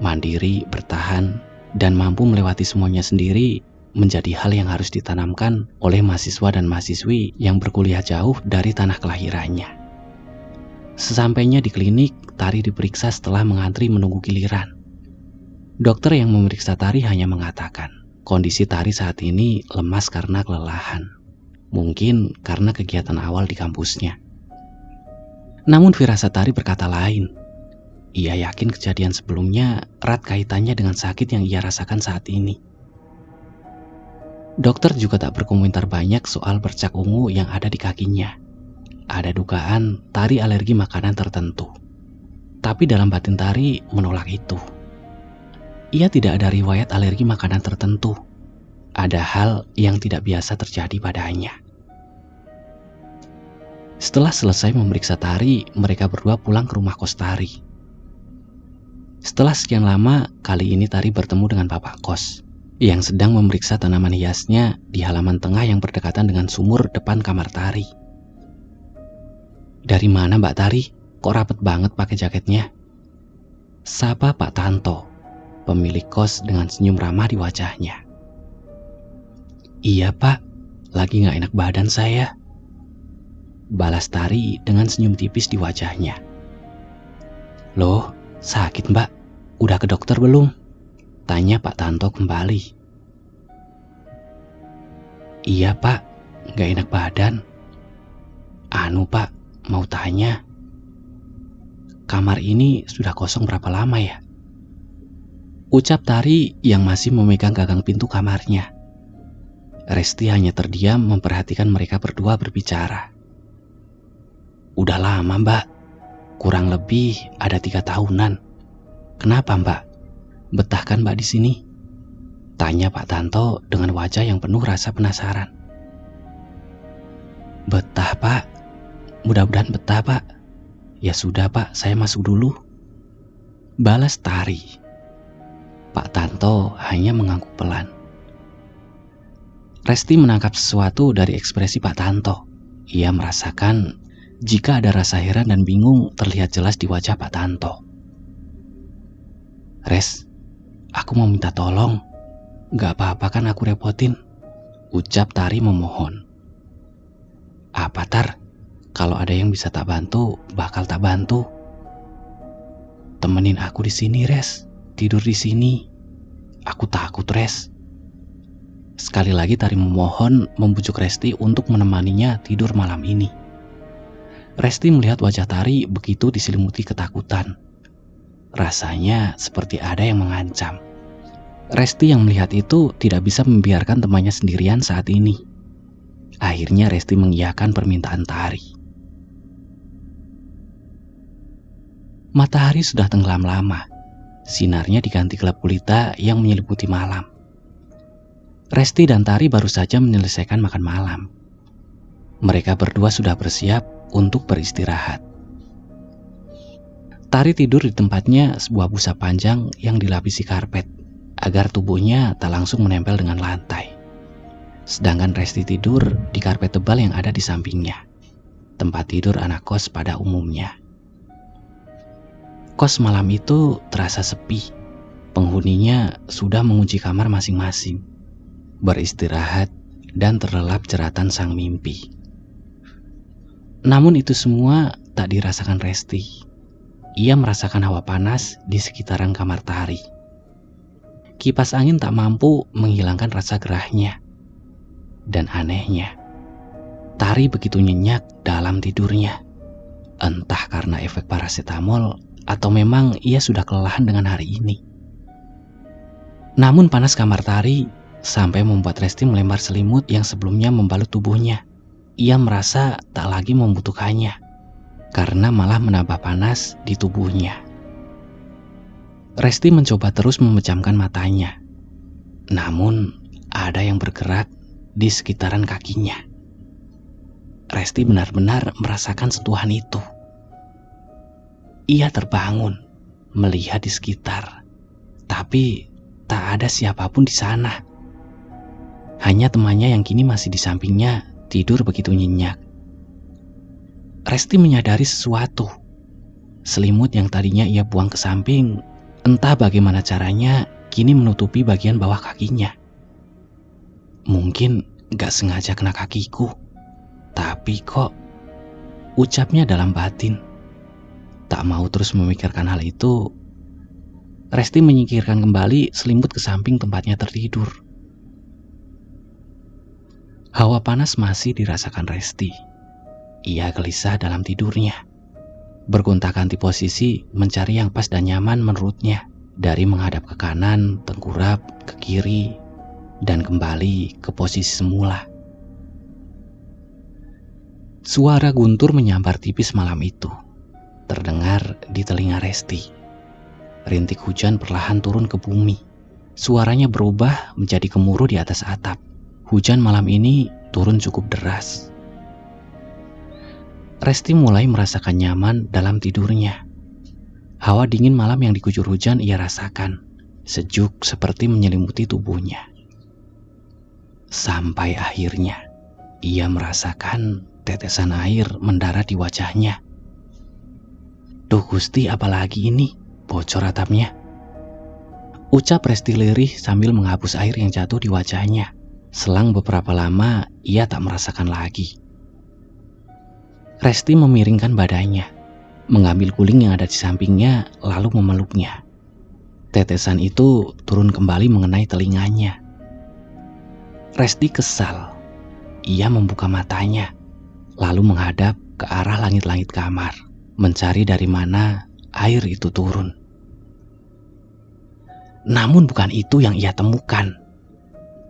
Mandiri, bertahan, dan mampu melewati semuanya sendiri menjadi hal yang harus ditanamkan oleh mahasiswa dan mahasiswi yang berkuliah jauh dari tanah kelahirannya. Sesampainya di klinik, Tari diperiksa setelah mengantri menunggu giliran. Dokter yang memeriksa Tari hanya mengatakan, kondisi Tari saat ini lemas karena kelelahan. Mungkin karena kegiatan awal di kampusnya. Namun firasat Tari berkata lain. Ia yakin kejadian sebelumnya erat kaitannya dengan sakit yang ia rasakan saat ini. Dokter juga tak berkomentar banyak soal bercak ungu yang ada di kakinya. Ada dugaan Tari alergi makanan tertentu. Tapi dalam batin Tari menolak itu. Ia tidak ada riwayat alergi makanan tertentu. Ada hal yang tidak biasa terjadi padanya. Setelah selesai memeriksa Tari, mereka berdua pulang ke rumah kos Tari. Setelah sekian lama, kali ini Tari bertemu dengan bapak kos yang sedang memeriksa tanaman hiasnya di halaman tengah yang berdekatan dengan sumur depan kamar Tari. "Dari mana Mbak Tari? Kok rapet banget pakai jaketnya?" sapa Pak Tanto, pemilik kos dengan senyum ramah di wajahnya. "Iya Pak, lagi gak enak badan saya," balas Tari dengan senyum tipis di wajahnya. "Loh, sakit Mbak? Udah ke dokter belum?" tanya Pak Tanto kembali. "Iya Pak, gak enak badan. Anu Pak, mau tanya, kamar ini sudah kosong berapa lama ya?" ucap Tari yang masih memegang gagang pintu kamarnya. Resti hanya terdiam memperhatikan mereka berdua berbicara. "Udah lama Mbak, kurang lebih ada 3 tahunan. Kenapa Mbak? Betahkan Mbak di sini?" tanya Pak Tanto dengan wajah yang penuh rasa penasaran. "Betah Pak, mudah-mudahan betah Pak." "Ya sudah Pak, saya masuk dulu," balas Tari. Pak Tanto hanya mengangguk pelan. Resti menangkap sesuatu dari ekspresi Pak Tanto. Ia merasakan jika ada rasa heran dan bingung terlihat jelas di wajah Pak Tanto. "Res, aku mau minta tolong. Gak apa-apa kan aku repotin?" ucap Tari memohon. "Apa Tar? Kalau ada yang bisa tak bantu, bakal tak bantu." "Temenin aku di sini Res, tidur di sini. Aku takut Res." Sekali lagi Tari memohon membujuk Resti untuk menemaninya tidur malam ini. Resti melihat wajah Tari begitu diselimuti ketakutan. Rasanya seperti ada yang mengancam. Resti yang melihat itu tidak bisa membiarkan temannya sendirian saat ini. Akhirnya Resti mengiyakan permintaan Tari. Matahari sudah tenggelam lama. Sinarnya diganti gelap gulita yang menyelimuti malam. Resti dan Tari baru saja menyelesaikan makan malam. Mereka berdua sudah bersiap untuk beristirahat. Tari tidur di tempatnya sebuah busa panjang yang dilapisi karpet agar tubuhnya tak langsung menempel dengan lantai. Sedangkan Resti tidur di karpet tebal yang ada di sampingnya, tempat tidur anak kos pada umumnya. Kos malam itu terasa sepi. Penghuninya sudah mengunci kamar masing-masing, beristirahat dan terlelap jeratan sang mimpi. Namun itu semua tak dirasakan Resti. Ia merasakan hawa panas di sekitaran kamar Tari. Kipas angin tak mampu menghilangkan rasa gerahnya. Dan anehnya, Tari begitu nyenyak dalam tidurnya. Entah karena efek parasetamol atau memang ia sudah kelelahan dengan hari ini. Namun panas kamar Tari sampai membuat Resti melempar selimut yang sebelumnya membalut tubuhnya. Ia merasa tak lagi membutuhkannya, karena malah menambah panas di tubuhnya. Resti mencoba terus memejamkan matanya. Namun ada yang bergerak di sekitaran kakinya. Resti benar-benar merasakan sentuhan itu. Ia terbangun, melihat di sekitar, tapi tak ada siapapun di sana. Hanya temannya yang kini masih di sampingnya tidur begitu nyenyak. Resti menyadari sesuatu. Selimut yang tadinya ia buang ke samping, entah bagaimana caranya, kini menutupi bagian bawah kakinya. Mungkin gak sengaja kena kakiku, tapi kok, ucapnya dalam batin. Tak mau terus memikirkan hal itu, Resti menyingkirkan kembali selimut ke samping tempatnya tertidur. Hawa panas masih dirasakan Resti. Ia gelisah dalam tidurnya, bergonta-ganti posisi mencari yang pas dan nyaman menurutnya, dari menghadap ke kanan, tengkurap, ke kiri, dan kembali ke posisi semula. Suara guntur menyambar tipis malam itu. terdengar di telinga Resti. Rintik hujan perlahan turun ke bumi. Suaranya berubah menjadi gemuruh di atas atap. Hujan malam ini turun cukup deras. Resti mulai merasakan nyaman dalam tidurnya. Hawa dingin malam yang diguyur hujan ia rasakan. Sejuk seperti menyelimuti tubuhnya. Sampai akhirnya ia merasakan tetesan air mendarat di wajahnya. Duh Gusti, apalagi ini? Bocor atapnya. Ucap Resti lirih sambil menghapus air yang jatuh di wajahnya. Selang beberapa lama ia tak merasakan lagi. Resti memiringkan badannya, mengambil guling yang ada di sampingnya lalu memeluknya. Tetesan itu turun kembali mengenai telinganya. Resti kesal. Ia membuka matanya, lalu menghadap ke arah langit-langit kamar, mencari dari mana air itu turun. Namun bukan itu yang ia temukan.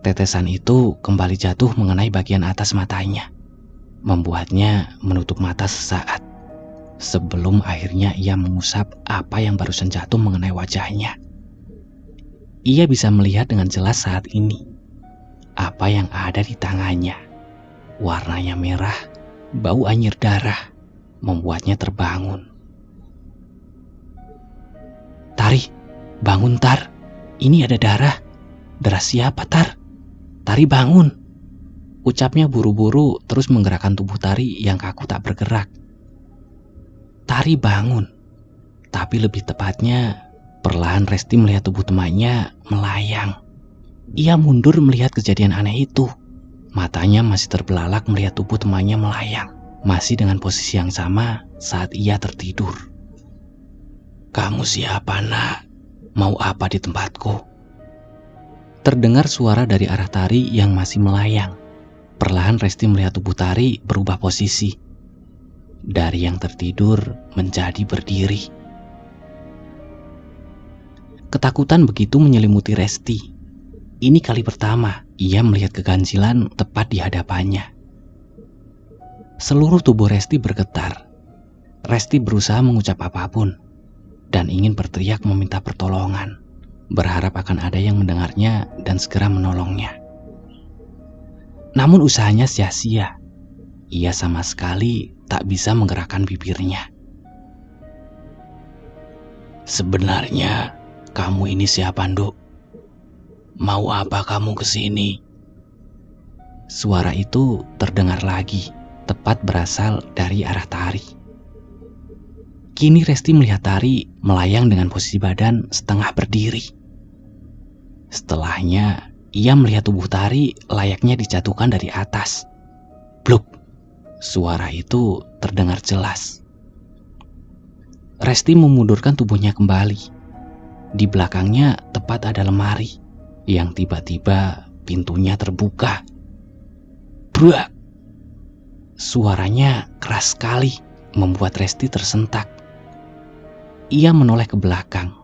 Tetesan itu kembali jatuh mengenai bagian atas matanya, membuatnya menutup mata sesaat, sebelum akhirnya ia mengusap apa yang barusan jatuh mengenai wajahnya. Ia bisa melihat dengan jelas saat ini apa yang ada di tangannya. Warnanya merah, bau anyir darah, membuatnya terbangun. Tari, bangun Tar. Ini ada darah. Darah siapa Tar? Tari bangun. Ucapnya buru-buru terus menggerakkan tubuh Tari yang kaku tak bergerak. Tari bangun. Tapi lebih tepatnya, perlahan Resti melihat tubuh temannya melayang. Ia mundur melihat kejadian aneh itu. Matanya masih terbelalak melihat tubuh temannya melayang. Masih dengan posisi yang sama saat ia tertidur. Kamu siapa nak? Mau apa di tempatku? Terdengar suara dari arah Tari yang masih melayang. Perlahan Resti melihat tubuh Tari berubah posisi. Dari yang tertidur menjadi berdiri. Ketakutan begitu menyelimuti Resti. Ini kali pertama ia melihat keganjilan tepat di hadapannya. Seluruh tubuh Resti bergetar. Resti berusaha mengucap apapun dan ingin berteriak meminta pertolongan, berharap akan ada yang mendengarnya dan segera menolongnya. Namun usahanya sia-sia. Ia sama sekali tak bisa menggerakkan bibirnya. Sebenarnya kamu ini siapa, Nduk? Mau apa kamu kesini? Suara itu terdengar lagi, tepat berasal dari arah Tari. Kini Resti melihat Tari melayang dengan posisi badan setengah berdiri. Setelahnya, ia melihat tubuh Tari layaknya dijatuhkan dari atas. Bluk! Suara itu terdengar jelas. Resti memundurkan tubuhnya kembali. Di belakangnya tepat ada lemari yang tiba-tiba pintunya terbuka. Brak! Suaranya keras sekali, membuat Resti tersentak. Ia menoleh ke belakang.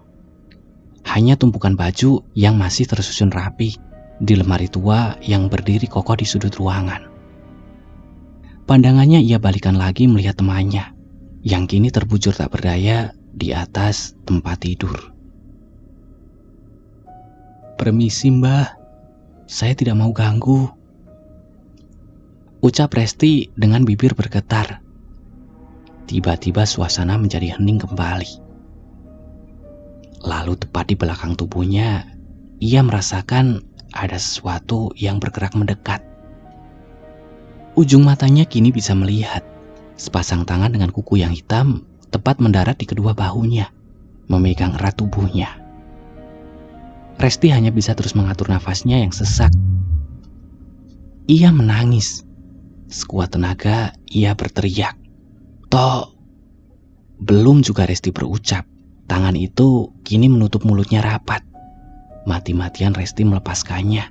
Hanya tumpukan baju yang masih tersusun rapi di lemari tua yang berdiri kokoh di sudut ruangan. Pandangannya ia balikan lagi melihat temannya yang kini terbujur tak berdaya di atas tempat tidur. Permisi Mbah, saya tidak mau ganggu. Ucap Resti dengan bibir bergetar. Tiba-tiba suasana menjadi hening kembali. Lalu tepat di belakang tubuhnya, ia merasakan ada sesuatu yang bergerak mendekat. Ujung matanya kini bisa melihat sepasang tangan dengan kuku yang hitam tepat mendarat di kedua bahunya, memegang erat tubuhnya. Resti hanya bisa terus mengatur nafasnya yang sesak. Ia menangis. Sekuat tenaga ia berteriak, "Tok!" Belum juga Resti berucap, tangan itu kini menutup mulutnya rapat. Mati-matian Resti melepaskannya.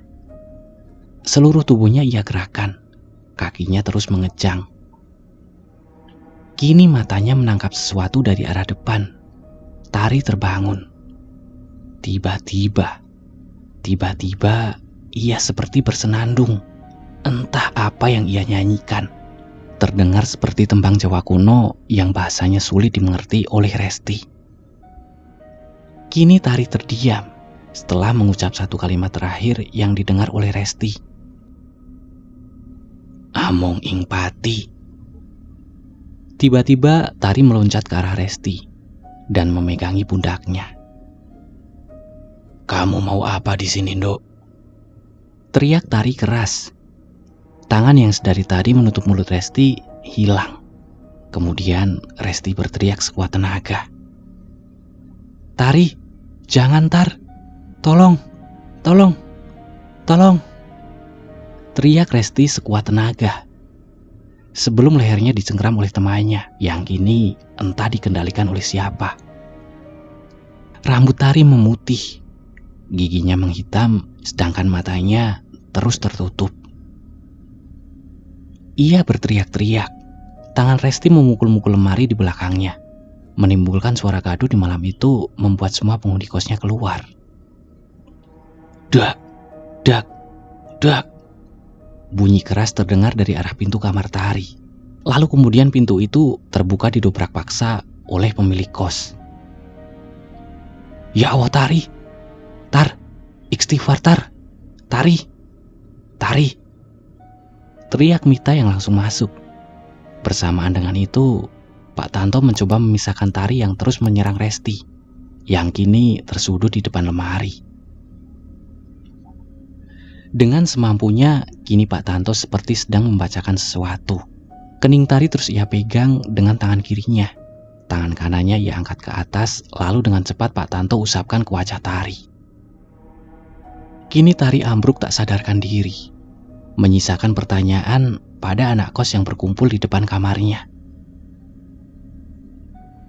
Seluruh tubuhnya ia gerakkan. Kakinya terus mengejang. Kini matanya menangkap sesuatu dari arah depan. Tari terbangun. Tiba-tiba ia seperti bersenandung. Entah apa yang ia nyanyikan. terdengar seperti tembang Jawa kuno yang bahasanya sulit dimengerti oleh Resti. Kini Tari terdiam setelah mengucap satu kalimat terakhir yang didengar oleh Resti. Among ing pati. Tiba-tiba Tari meloncat ke arah Resti dan memegangi pundaknya. Kamu mau apa di sini, Nduk? Teriak Tari keras. Tangan yang sedari tadi menutup mulut Resti hilang. Kemudian Resti berteriak sekuat tenaga. Tari, jangan Tar. Tolong, tolong, tolong. Teriak Resti sekuat tenaga. Sebelum lehernya dicengkram oleh temannya yang kini entah dikendalikan oleh siapa. Rambut Tari memutih, giginya menghitam, sedangkan matanya terus tertutup. Ia berteriak-teriak. Tangan Resti memukul-mukul lemari di belakangnya. Menimbulkan suara gaduh di malam itu membuat semua penghuni kosnya keluar. Dak, dak, dak. Bunyi keras terdengar dari arah pintu kamar Tari. Lalu kemudian pintu itu terbuka didobrak paksa oleh pemilik kos. Ya Allah Tari, Tar, istighfar Tar, Tari, Tari. Teriak Mita yang langsung masuk. Bersamaan dengan itu, Pak Tanto mencoba memisahkan Tari yang terus menyerang Resti, yang kini tersudut di depan lemari. Dengan semampunya, kini Pak Tanto seperti sedang membacakan sesuatu. Kening Tari terus ia pegang dengan tangan kirinya. Tangan kanannya ia angkat ke atas, lalu dengan cepat Pak Tanto usapkan ke wajah Tari. Kini Tari ambruk tak sadarkan diri, menyisakan pertanyaan pada anak kos yang berkumpul di depan kamarnya.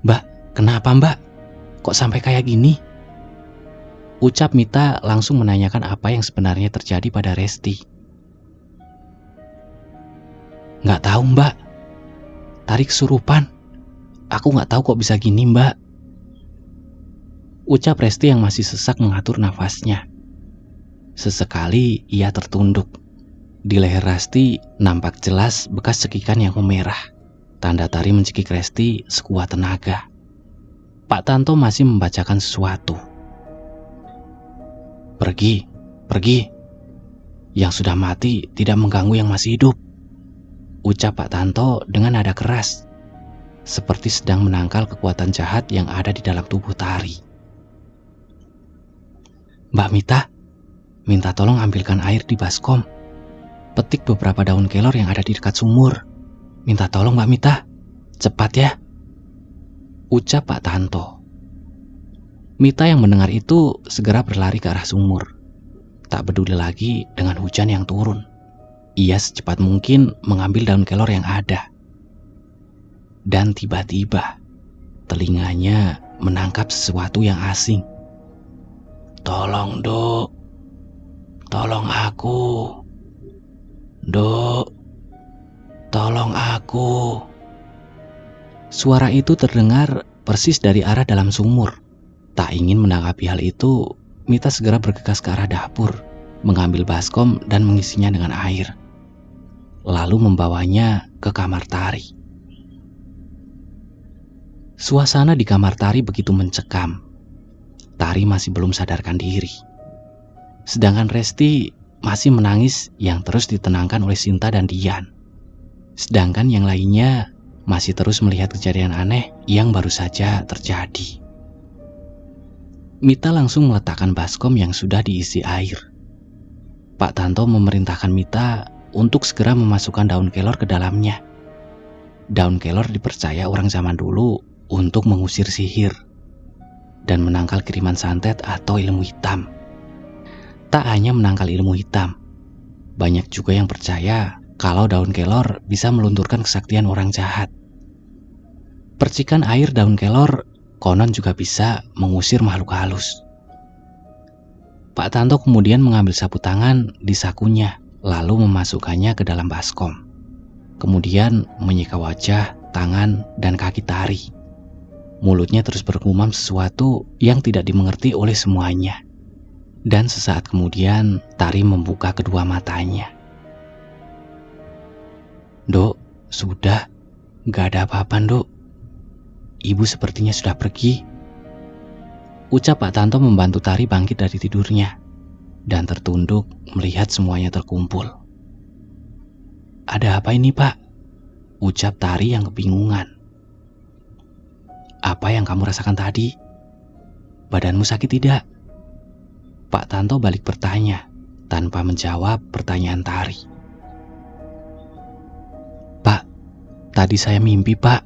Mbak, kenapa Mbak? Kok sampai kayak gini? Ucap Mita langsung menanyakan apa yang sebenarnya terjadi pada Resti. Nggak tahu Mbak, Tari kesurupan. Aku nggak tahu kok bisa gini Mbak. Ucap Resti yang masih sesak mengatur nafasnya. Sesekali ia tertunduk. Di leher Resti nampak jelas bekas cekikan yang memerah. Tanda Tari mencekik Resti sekuat tenaga. Pak Tanto masih membacakan sesuatu. Pergi, pergi. Yang sudah mati tidak mengganggu yang masih hidup. Ucap Pak Tanto dengan nada keras, seperti sedang menangkal kekuatan jahat yang ada di dalam tubuh Tari. Mbak Mita, minta tolong ambilkan air di baskom. Petik beberapa daun kelor yang ada di dekat sumur. Minta tolong Mbak Mita, cepat ya. Ucap Pak Tanto. Mita yang mendengar itu segera berlari ke arah sumur. Tak peduli lagi dengan hujan yang turun. Ia secepat mungkin mengambil daun kelor yang ada. Dan tiba-tiba telinganya menangkap sesuatu yang asing. Tolong Dok, tolong aku. Dok, tolong aku. Suara itu terdengar persis dari arah dalam sumur. Tak ingin menanggapi hal itu, Mita segera bergegas ke arah dapur, mengambil baskom dan mengisinya dengan air. Lalu membawanya ke kamar Tari. Suasana di kamar Tari begitu mencekam. Tari masih belum sadarkan diri. Sedangkan Resti masih menangis yang terus ditenangkan oleh Sinta dan Dian. Sedangkan yang lainnya masih terus melihat kejadian aneh yang baru saja terjadi. Mita langsung meletakkan baskom yang sudah diisi air. Pak Tanto memerintahkan Mita untuk segera memasukkan daun kelor ke dalamnya. Daun kelor dipercaya orang zaman dulu untuk mengusir sihir dan menangkal kiriman santet atau ilmu hitam. Tak hanya menangkal ilmu hitam, banyak juga yang percaya kalau daun kelor bisa melunturkan kesaktian orang jahat. Percikan air daun kelor konon juga bisa mengusir makhluk halus. Pak Tanto kemudian mengambil sapu tangan di sakunya, lalu memasukkannya ke dalam baskom. Kemudian menyeka wajah, tangan, dan kaki Tari. Mulutnya terus bergumam sesuatu yang tidak dimengerti oleh semuanya. Dan sesaat kemudian Tari membuka kedua matanya. Dok, Sudah, gak ada apa-apa, Nduk. Ibu sepertinya sudah pergi. Ucap Pak Tanto membantu Tari bangkit dari tidurnya dan tertunduk melihat semuanya terkumpul. Ada apa ini, Pak? Ucap Tari yang kebingungan. Apa yang kamu rasakan tadi? Badanmu sakit tidak? Pak Tanto balik bertanya tanpa menjawab pertanyaan Tari. Pak, tadi saya mimpi, Pak.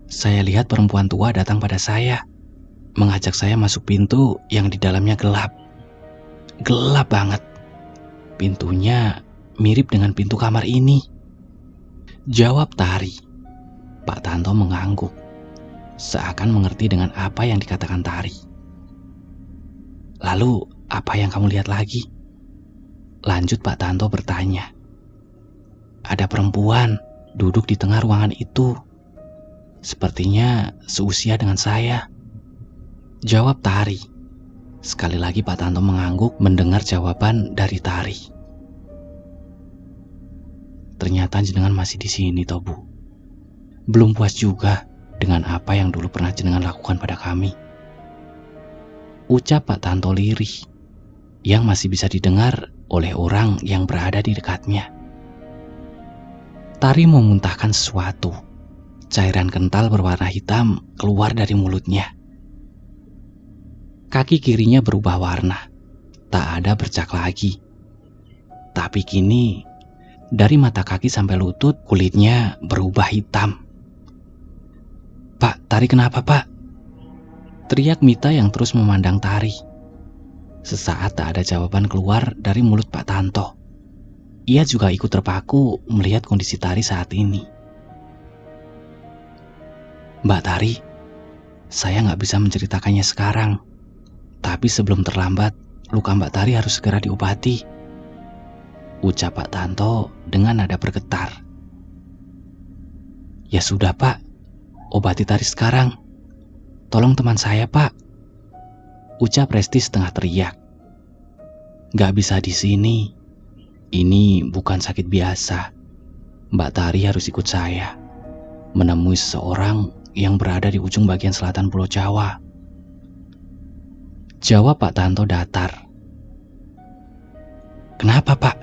Saya lihat perempuan tua datang pada saya, mengajak saya masuk pintu yang di dalamnya gelap. Gelap banget. Pintunya mirip dengan pintu kamar ini. Jawab Tari. Pak Tanto mengangguk, seakan mengerti dengan apa yang dikatakan Tari. Lalu, apa yang kamu lihat lagi? Lanjut Pak Tanto bertanya. Ada perempuan duduk di tengah ruangan itu. Sepertinya seusia dengan saya. Jawab Tari. Sekali lagi Pak Tanto mengangguk mendengar jawaban dari Tari. Ternyata jenengan masih di sini, toh, Bu. Belum puas juga dengan apa yang dulu pernah jenengan lakukan pada kami. Ucap Pak Tanto lirih, yang masih bisa didengar oleh orang yang berada di dekatnya. Tari memuntahkan sesuatu. Cairan kental berwarna hitam keluar dari mulutnya. Kaki kirinya berubah warna, tak ada bercak lagi. Tapi kini, dari mata kaki sampai lutut, kulitnya berubah hitam. Pak, Tari kenapa, Pak? Teriak Mita yang terus memandang Tari. Sesaat tak ada jawaban keluar dari mulut Pak Tanto. Ia juga ikut terpaku melihat kondisi Tari saat ini. Mbak Tari, saya nggak bisa menceritakannya sekarang. Tapi sebelum terlambat, luka Mbak Tari harus segera diobati. Ucap Pak Tanto dengan nada bergetar. Ya sudah, Pak. Obati Tari sekarang. Tolong teman saya, Pak. Ucap Resti setengah teriak. Gak bisa di sini. Ini bukan sakit biasa. Mbak Tari harus ikut saya menemui seseorang yang berada di ujung bagian selatan Pulau Jawa. Jawab Pak Tanto datar. Kenapa, Pak?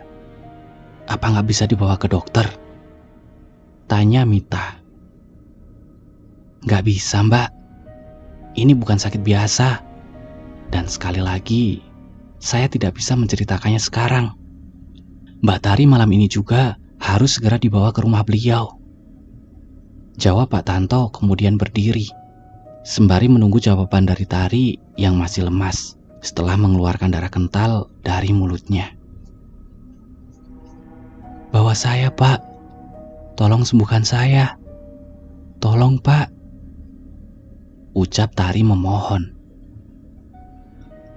Apa nggak bisa dibawa ke dokter? Tanya Mita. Nggak bisa, Mbak. Ini bukan sakit biasa. Dan sekali lagi, saya tidak bisa menceritakannya sekarang. Mbak Tari malam ini juga harus segera dibawa ke rumah beliau. Jawab Pak Tanto kemudian berdiri, sembari menunggu jawaban dari Tari yang masih lemas setelah mengeluarkan darah kental dari mulutnya. Bawa saya, Pak. Tolong sembuhkan saya. Tolong, Pak. Ucap Tari memohon.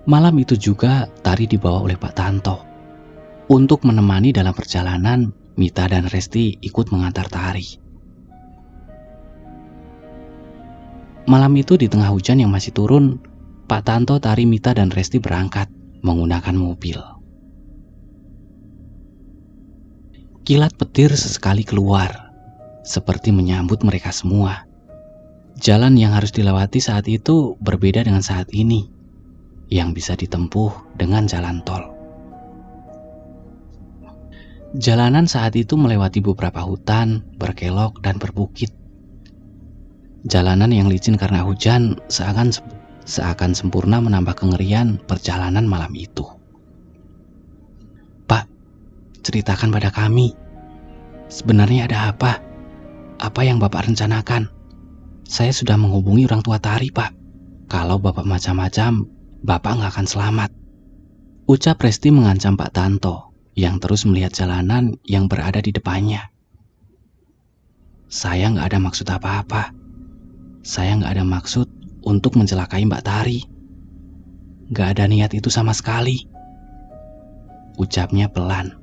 Malam itu juga Tari dibawa oleh Pak Tanto. Untuk menemani dalam perjalanan, Mita dan Resti ikut mengantar Tari. Malam itu di tengah hujan yang masih turun, Pak Tanto, Tari, Mita, dan Resti berangkat menggunakan mobil. Kilat petir sesekali keluar, seperti menyambut mereka semua. Jalan yang harus dilewati saat itu berbeda dengan saat ini, yang bisa ditempuh dengan jalan tol. Jalanan saat itu melewati beberapa hutan, berkelok, dan berbukit. Jalanan yang licin karena hujan seakan sempurna menambah kengerian perjalanan malam itu. Pak, ceritakan pada kami. Sebenarnya ada apa? Apa yang Bapak rencanakan? Saya sudah menghubungi orang tua Tari, Pak. Kalau Bapak macam-macam, Bapak nggak akan selamat. Ucap Resti mengancam Pak Tanto yang terus melihat jalanan yang berada di depannya. Saya nggak ada maksud apa-apa. Saya nggak ada maksud untuk mencelakai Mbak Tari. Nggak ada niat itu sama sekali. Ucapnya pelan.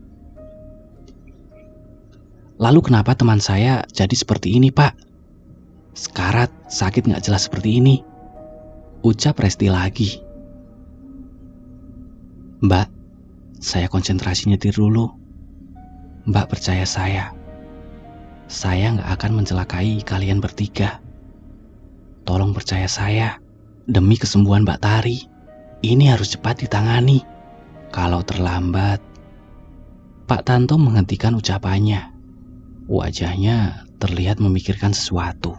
Lalu kenapa teman saya jadi seperti ini, Pak? Sekarat, sakit nggak jelas seperti ini. Ucap Resti lagi. Mbak, saya konsentrasi nyetir dulu. Mbak percaya saya. Saya nggak akan mencelakai kalian bertiga. Tolong percaya saya, demi kesembuhan Mbak Tari, ini harus cepat ditangani. Kalau terlambat..." Pak Tanto menghentikan ucapannya. Wajahnya terlihat memikirkan sesuatu.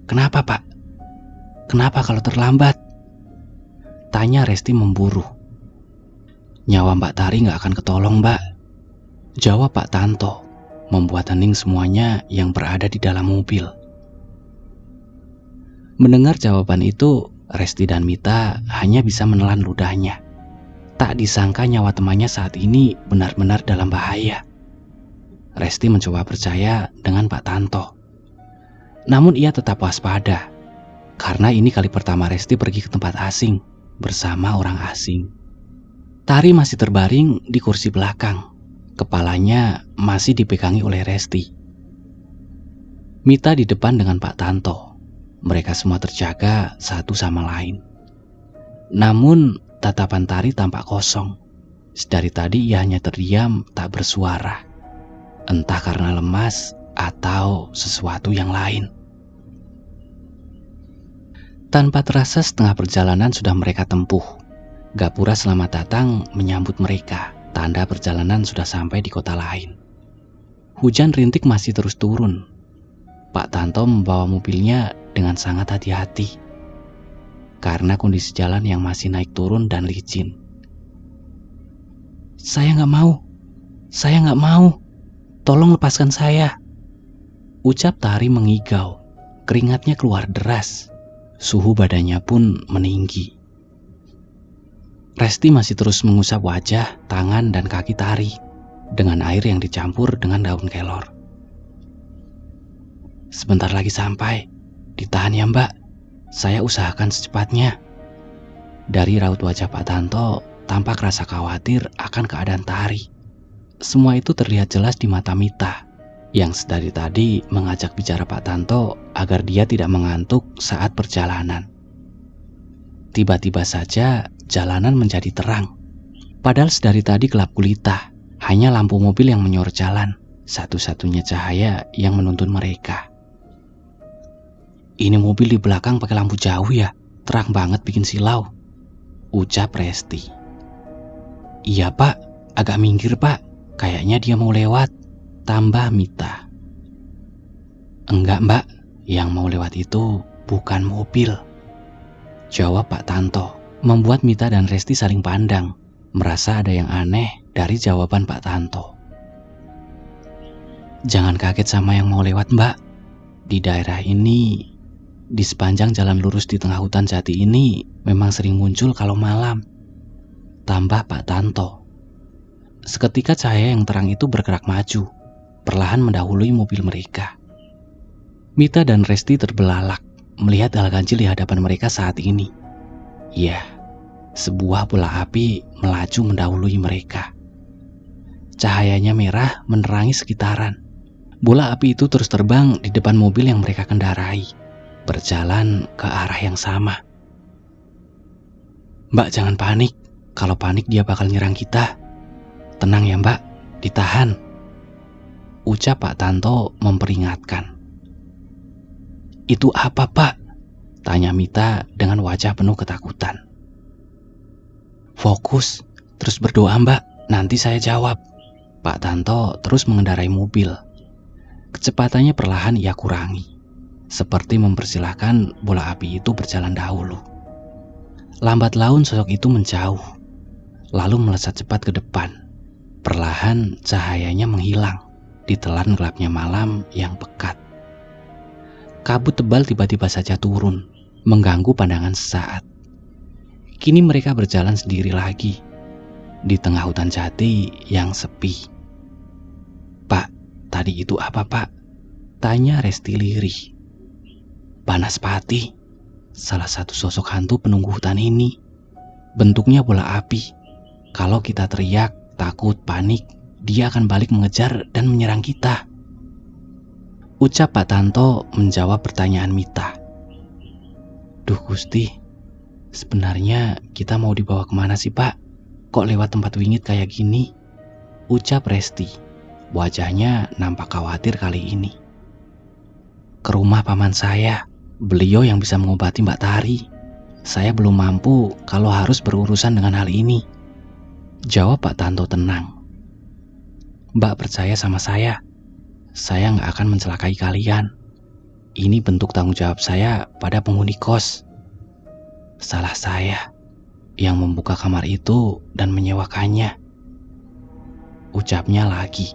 "Kenapa, Pak? Kenapa kalau terlambat?" tanya Resti memburu. "Nyawa Mbak Tari nggak akan ketolong, Mbak," jawab Pak Tanto, membuat hening semuanya yang berada di dalam mobil. Mendengar jawaban itu, Resti dan Mita hanya bisa menelan ludahnya. Tak disangka nyawa temannya saat ini benar-benar dalam bahaya. Resti mencoba percaya dengan Pak Tanto. Namun ia tetap waspada, karena ini kali pertama Resti pergi ke tempat asing bersama orang asing. Tari masih terbaring di kursi belakang. Kepalanya masih dipegangi oleh Resti. Mita di depan dengan Pak Tanto. Mereka semua terjaga satu sama lain. Namun tatapan Tari tampak kosong. Sedari tadi ia hanya terdiam tak bersuara. Entah karena lemas atau sesuatu yang lain. Tanpa terasa setengah perjalanan sudah mereka tempuh. Gapura selamat datang menyambut mereka. Tanda perjalanan sudah sampai di kota lain. Hujan rintik masih terus turun. Pak Tanto membawa mobilnya dengan sangat hati-hati karena kondisi jalan yang masih naik turun dan licin. Saya nggak mau. Tolong lepaskan saya," ucap Tari mengigau. Keringatnya keluar deras. Suhu badannya pun meninggi. Resti masih terus mengusap wajah, tangan, dan kaki Tari dengan air yang dicampur dengan daun kelor. "Sebentar lagi sampai. Ditahan ya, Mbak. Saya usahakan secepatnya." Dari raut wajah Pak Tanto tampak rasa khawatir akan keadaan Tari. Semua itu terlihat jelas di mata Mita, yang sedari tadi mengajak bicara Pak Tanto agar dia tidak mengantuk saat perjalanan. Tiba-tiba saja jalanan menjadi terang. Padahal sedari tadi gelap gulita, hanya lampu mobil yang menyorot jalan, satu-satunya cahaya yang menuntun mereka. "Ini mobil di belakang pakai lampu jauh ya, terang banget bikin silau," ucap Resti. "Iya Pak, agak minggir Pak, kayaknya dia mau lewat," tambah Mita. "Enggak Mbak, yang mau lewat itu bukan mobil," jawab Pak Tanto, membuat Mita dan Resti saling pandang, merasa ada yang aneh dari jawaban Pak Tanto. "Jangan kaget sama yang mau lewat Mbak. Di daerah ini, di sepanjang jalan lurus di tengah hutan jati ini memang sering muncul kalau malam," tambah Pak Tanto. Seketika cahaya yang terang itu bergerak maju, perlahan mendahului mobil mereka. Mita dan Resti terbelalak melihat hal ganjil di hadapan mereka saat ini. Ya, sebuah bola api melaju mendahului mereka. Cahayanya merah menerangi sekitaran. Bola api itu terus terbang di depan mobil yang mereka kendarai, berjalan ke arah yang sama. "Mbak jangan panik, kalau panik dia bakal nyerang kita. Tenang ya Mbak, ditahan," ucap Pak Tanto memperingatkan. "Itu apa Pak?" tanya Mita dengan wajah penuh ketakutan. "Fokus, terus berdoa Mbak, nanti saya jawab." Pak Tanto terus mengendarai mobil. Kecepatannya perlahan ia kurangi, seperti mempersilahkan bola api itu berjalan dahulu. Lambat laun sosok itu menjauh, lalu melesat cepat ke depan. Perlahan cahayanya menghilang, ditelan gelapnya malam yang pekat. Kabut tebal tiba-tiba saja turun, mengganggu pandangan sesaat. Kini mereka berjalan sendiri lagi, di tengah hutan jati yang sepi. "Pak, tadi itu apa Pak?" tanya Resti lirih. "Banaspati, salah satu sosok hantu penunggu hutan ini. Bentuknya bola api. Kalau kita teriak, takut, panik, dia akan balik mengejar dan menyerang kita," ucap Pak Tanto menjawab pertanyaan Mita. "Duh Gusti, sebenarnya kita mau dibawa kemana sih Pak? Kok lewat tempat wingit kayak gini?" ucap Resti. Wajahnya nampak khawatir kali ini. Ke rumah paman saya, beliau yang bisa mengobati Mbak Tari. Saya belum mampu kalau harus berurusan dengan hal ini, jawab Pak Tanto tenang. Mbak percaya sama saya nggak akan mencelakai kalian. Ini bentuk tanggung jawab saya pada penghuni kos. Salah saya yang membuka kamar itu dan menyewakannya, ucapnya lagi.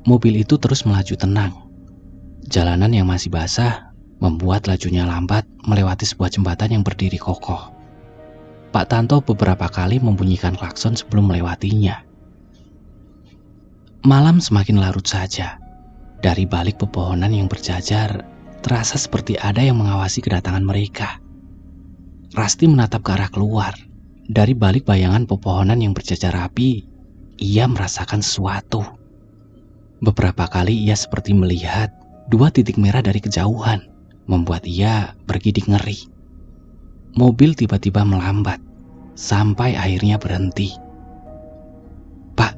Mobil itu terus melaju tenang. Jalanan yang masih basah membuat lajunya lambat melewati sebuah jembatan yang berdiri kokoh. Pak Tanto beberapa kali membunyikan klakson sebelum melewatinya. Malam semakin larut saja. Dari balik pepohonan yang berjajar, terasa seperti ada yang mengawasi kedatangan mereka. Rasti menatap ke arah keluar. Dari balik bayangan pepohonan yang berjajar rapi, ia merasakan sesuatu. Beberapa kali ia seperti melihat 2 titik merah dari kejauhan, membuat ia bergidik ngeri. Mobil tiba-tiba melambat, sampai akhirnya berhenti. Pak,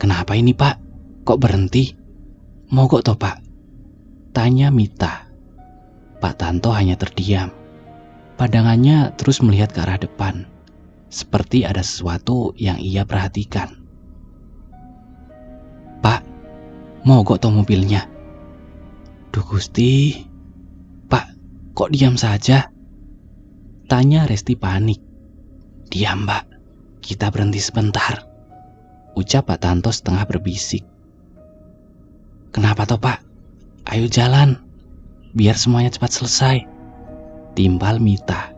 kenapa ini Pak? Kok berhenti? Mogok toh Pak? Tanya Mita. Pak Tanto hanya terdiam. Pandangannya terus melihat ke arah depan, seperti ada sesuatu yang ia perhatikan. Pak, mogok toh mobilnya? Duh Gusti, Pak, kok diam saja? Tanya Resti panik. Diam Mbak, kita berhenti sebentar, ucap Pak Tanto setengah berbisik. Kenapa toh Pak? Ayo jalan, biar semuanya cepat selesai, timbal Mita.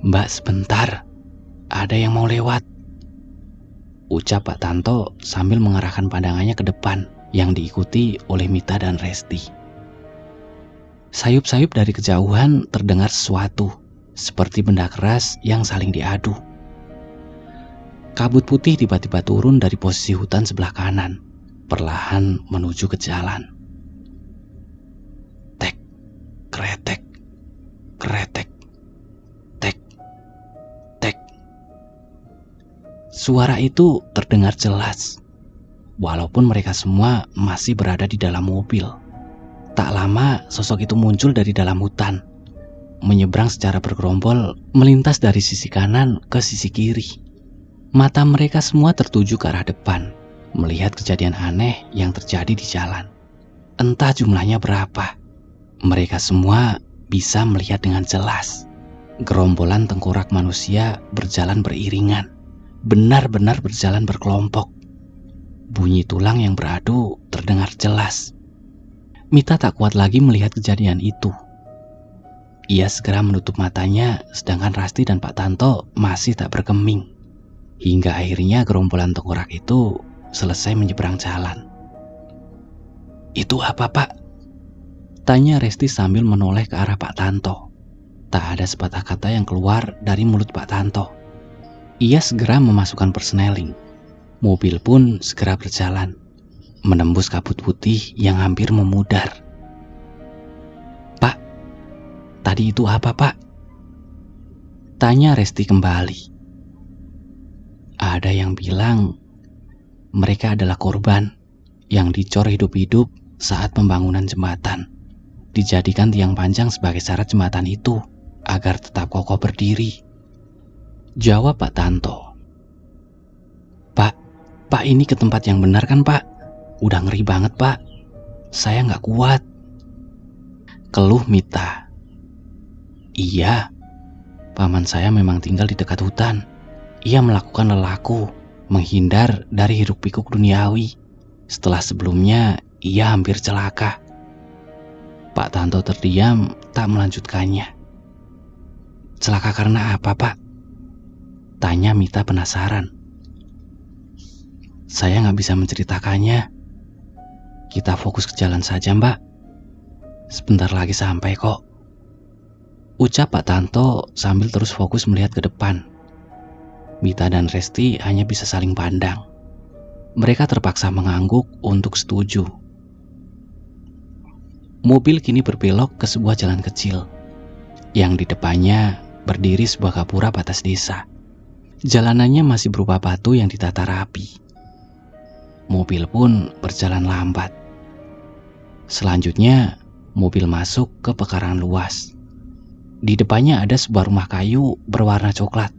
Mbak sebentar, ada yang mau lewat, ucap Pak Tanto sambil mengarahkan pandangannya ke depan yang diikuti oleh Mita dan Resti. Sayup-sayup dari kejauhan terdengar sesuatu, seperti benda keras yang saling diadu. Kabut putih tiba-tiba turun dari posisi hutan sebelah kanan, perlahan menuju ke jalan. Tek, kretek, kretek, tek, tek. Suara itu terdengar jelas, walaupun mereka semua masih berada di dalam mobil. Tak lama sosok itu muncul dari dalam hutan, menyeberang secara bergerombol, melintas dari sisi kanan ke sisi kiri. Mata mereka semua tertuju ke arah depan, melihat kejadian aneh yang terjadi di jalan. Entah jumlahnya berapa, mereka semua bisa melihat dengan jelas. Gerombolan tengkorak manusia berjalan beriringan, benar-benar berjalan berkelompok. Bunyi tulang yang beradu terdengar jelas. Mita tak kuat lagi melihat kejadian itu. Ia segera menutup matanya, sedangkan Rasti dan Pak Tanto masih tak bergeming. Hingga akhirnya gerombolan tengkorak itu selesai menyeberang jalan. Itu apa Pak? Tanya Resti sambil menoleh ke arah Pak Tanto. Tak ada sepatah kata yang keluar dari mulut Pak Tanto. Ia segera memasukkan persneling. Mobil pun segera berjalan, menembus kabut putih yang hampir memudar. Pak, tadi itu apa Pak? Tanya Resti kembali. Ada yang bilang mereka adalah korban yang dicor hidup-hidup saat pembangunan jembatan. Dijadikan tiang panjang sebagai syarat jembatan itu agar tetap kokoh berdiri, jawab Pak Tanto. Pak ini ke tempat yang benar kan Pak? Udah ngeri banget Pak, saya nggak kuat, keluh Mita. Iya, paman saya memang tinggal di dekat hutan. Ia melakukan lelaku, menghindar dari hiruk pikuk duniawi. Setelah sebelumnya ia hampir celaka. Pak Tanto terdiam, tak melanjutkannya. Celaka karena apa Pak? Tanya Mita penasaran. Saya nggak bisa menceritakannya. Kita fokus ke jalan saja Mbak. Sebentar lagi sampai kok, ucap Pak Tanto sambil terus fokus melihat ke depan. Mita dan Resti hanya bisa saling pandang. Mereka terpaksa mengangguk untuk setuju. Mobil kini berbelok ke sebuah jalan kecil, yang di depannya berdiri sebuah gapura batas desa. Jalanannya masih berupa batu yang ditata rapi. mobil pun berjalan lambat. Selanjutnya, mobil masuk ke pekarangan luas. Di depannya ada sebuah rumah kayu berwarna coklat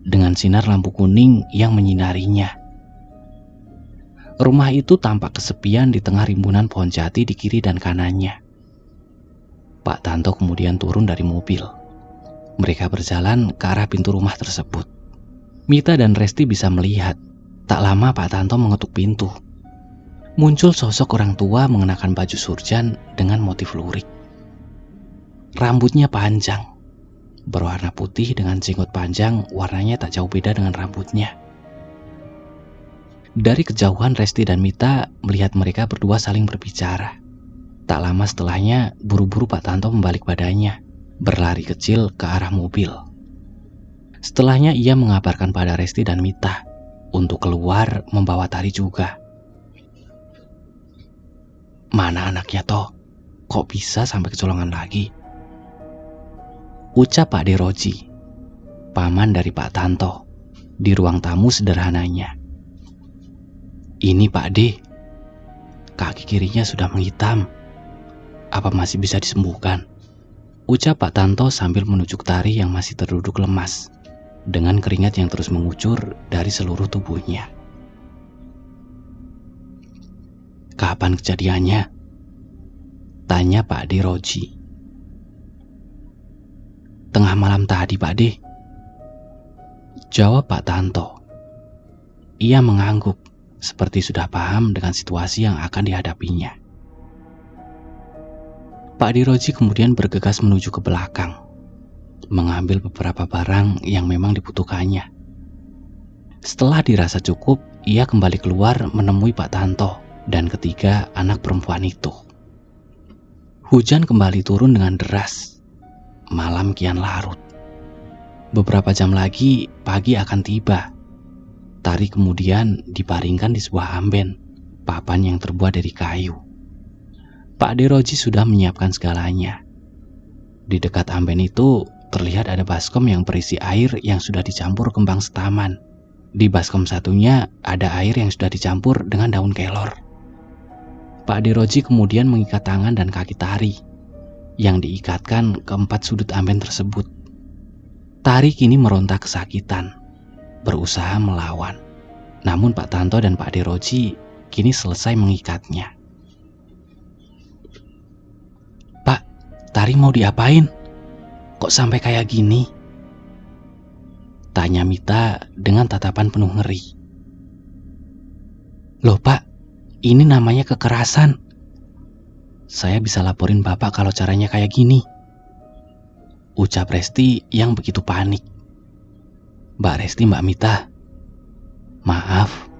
dengan sinar lampu kuning yang menyinarinya. Rumah itu tampak kesepian di tengah rimbunan pohon jati di kiri dan kanannya. Pak Tanto kemudian turun dari mobil. Mereka berjalan ke arah pintu rumah tersebut. Mita dan Resti bisa melihat, tak lama Pak Tanto mengetuk pintu. Muncul sosok orang tua mengenakan baju surjan dengan motif lurik. Rambutnya panjang, berwarna putih dengan jenggot panjang, warnanya tak jauh beda dengan rambutnya. Dari kejauhan Resti dan Mita melihat mereka berdua saling berbicara. Tak lama setelahnya, buru-buru Pak Tanto membalik badannya, berlari kecil ke arah mobil. Setelahnya ia mengabarkan pada Resti dan Mita untuk keluar membawa Tari juga. Mana anaknya toh? Kok bisa sampai kecolongan lagi? Ucap Pak De Roji, paman dari Pak Tanto, di ruang tamu sederhananya. Ini Pak De, kaki kirinya sudah menghitam. Apa masih bisa disembuhkan? Ucap Pak Tanto sambil menunjuk Tari yang masih terduduk lemas, dengan keringat yang terus mengucur dari seluruh tubuhnya. Kapan kejadiannya? Tanya Pak De Roji. Tengah malam tadi, Pak De. Jawab Pak Tanto. Ia mengangguk, seperti sudah paham dengan situasi yang akan dihadapinya. Pak De Roji kemudian bergegas menuju ke belakang, mengambil beberapa barang yang memang dibutuhkannya. Setelah dirasa cukup, ia kembali keluar menemui Pak Tanto dan ketiga anak perempuan itu. Hujan kembali turun dengan deras. Malam kian larut. Beberapa jam lagi pagi akan tiba. Tari kemudian dibaringkan di sebuah amben, papan yang terbuat dari kayu. Pak De Roji sudah menyiapkan segalanya. Di dekat amben itu terlihat ada baskom yang berisi air yang sudah dicampur kembang setaman. Di baskom satunya ada air yang sudah dicampur dengan daun kelor. Pak De Roji kemudian mengikat tangan dan kaki Tari yang diikatkan ke empat sudut amben tersebut. Tari kini meronta kesakitan, berusaha melawan. Namun Pak Tanto dan Pak De Roji kini selesai mengikatnya. Pak, Tari mau diapain? Kok sampai kayak gini? Tanya Mita dengan tatapan penuh ngeri. Loh Pak, ini namanya kekerasan. Saya bisa laporin Bapak kalau caranya kayak gini. Ucap Resti yang begitu panik. Mbak Resti, Mbak Mita, maaf,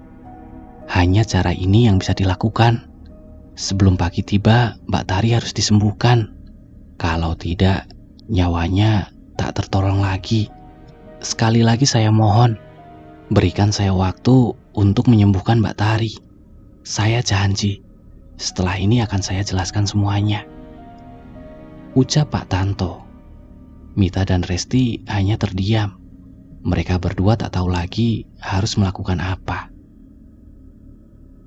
hanya cara ini yang bisa dilakukan. Sebelum pagi tiba, Mbak Tari harus disembuhkan. Kalau tidak, nyawanya tak tertolong lagi. Sekali lagi saya mohon, berikan saya waktu untuk menyembuhkan Mbak Tari. Saya janji, setelah ini akan saya jelaskan semuanya. Ucap Pak Tanto. Mita dan Resti hanya terdiam. Mereka berdua tak tahu lagi harus melakukan apa.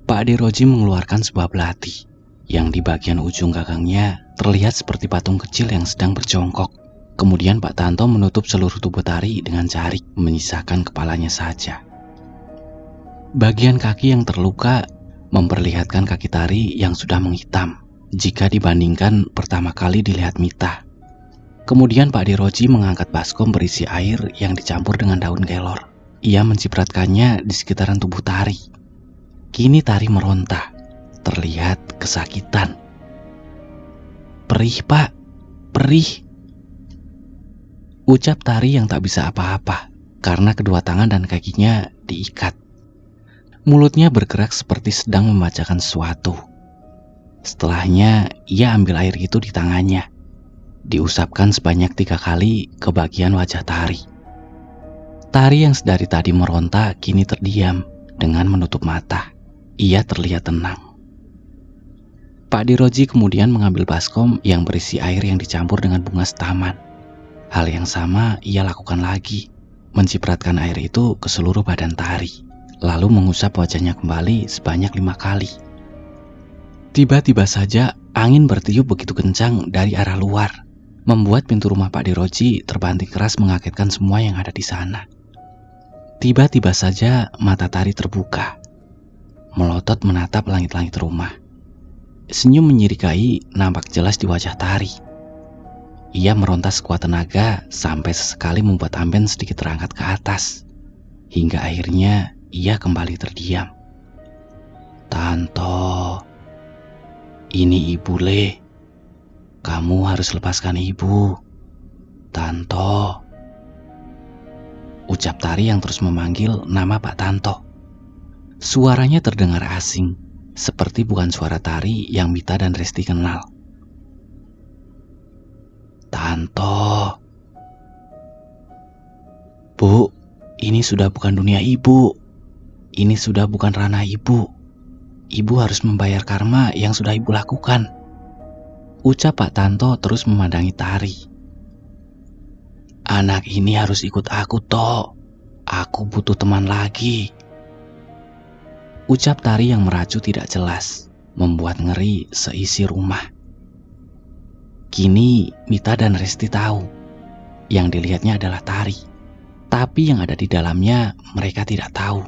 Pak De Roji mengeluarkan sebuah belati yang di bagian ujung gagangnya terlihat seperti patung kecil yang sedang berjongkok. Kemudian Pak Tanto menutup seluruh tubuh Tari dengan jarik, menyisakan kepalanya saja. Bagian kaki yang terluka memperlihatkan kaki Tari yang sudah menghitam jika dibandingkan pertama kali dilihat Mita. Kemudian Pak De Roji mengangkat baskom berisi air yang dicampur dengan daun kelor. Ia mencipratkannya di sekitaran tubuh Tari. Kini Tari meronta, terlihat kesakitan. Perih Pak, perih. Ucap Tari yang tak bisa apa-apa karena kedua tangan dan kakinya diikat. Mulutnya bergerak seperti sedang membacakan sesuatu. Setelahnya ia ambil air itu di tangannya, diusapkan sebanyak 3 kali ke bagian wajah Tari. Tari yang sedari tadi meronta kini terdiam dengan menutup mata. Ia terlihat tenang. Pak De Roji kemudian mengambil baskom yang berisi air yang dicampur dengan bunga setaman. Hal yang sama ia lakukan lagi, mencipratkan air itu ke seluruh badan Tari. lalu mengusap wajahnya kembali sebanyak 5 kali. Tiba-tiba saja angin bertiup begitu kencang dari arah luar, membuat pintu rumah Pak Deroji terbanting keras mengagetkan semua yang ada di sana. Tiba-tiba saja mata Tari terbuka, melotot menatap langit-langit rumah. Senyum menyirikai nampak jelas di wajah Tari. Ia meronta sekuat tenaga sampai sesekali membuat Amben sedikit terangkat ke atas, hingga akhirnya ia kembali terdiam. "Tanto, ini Ibu Le. Kamu harus lepaskan Ibu. Tanto," ucap Tari yang terus memanggil nama Pak Tanto. Suaranya terdengar asing, seperti bukan suara Tari yang Mita dan Resti kenal. "Tanto. Bu, ini sudah bukan dunia Ibu. Ini sudah bukan ranah Ibu. Ibu harus membayar karma yang sudah Ibu lakukan," ucap Pak Tanto terus memandangi Tari. "Anak ini harus ikut aku, Toh. Aku butuh teman lagi," ucap Tari yang meracu tidak jelas, membuat ngeri seisi rumah. Kini Mita dan Resti tahu, yang dilihatnya adalah Tari. Tapi yang ada di dalamnya mereka tidak tahu.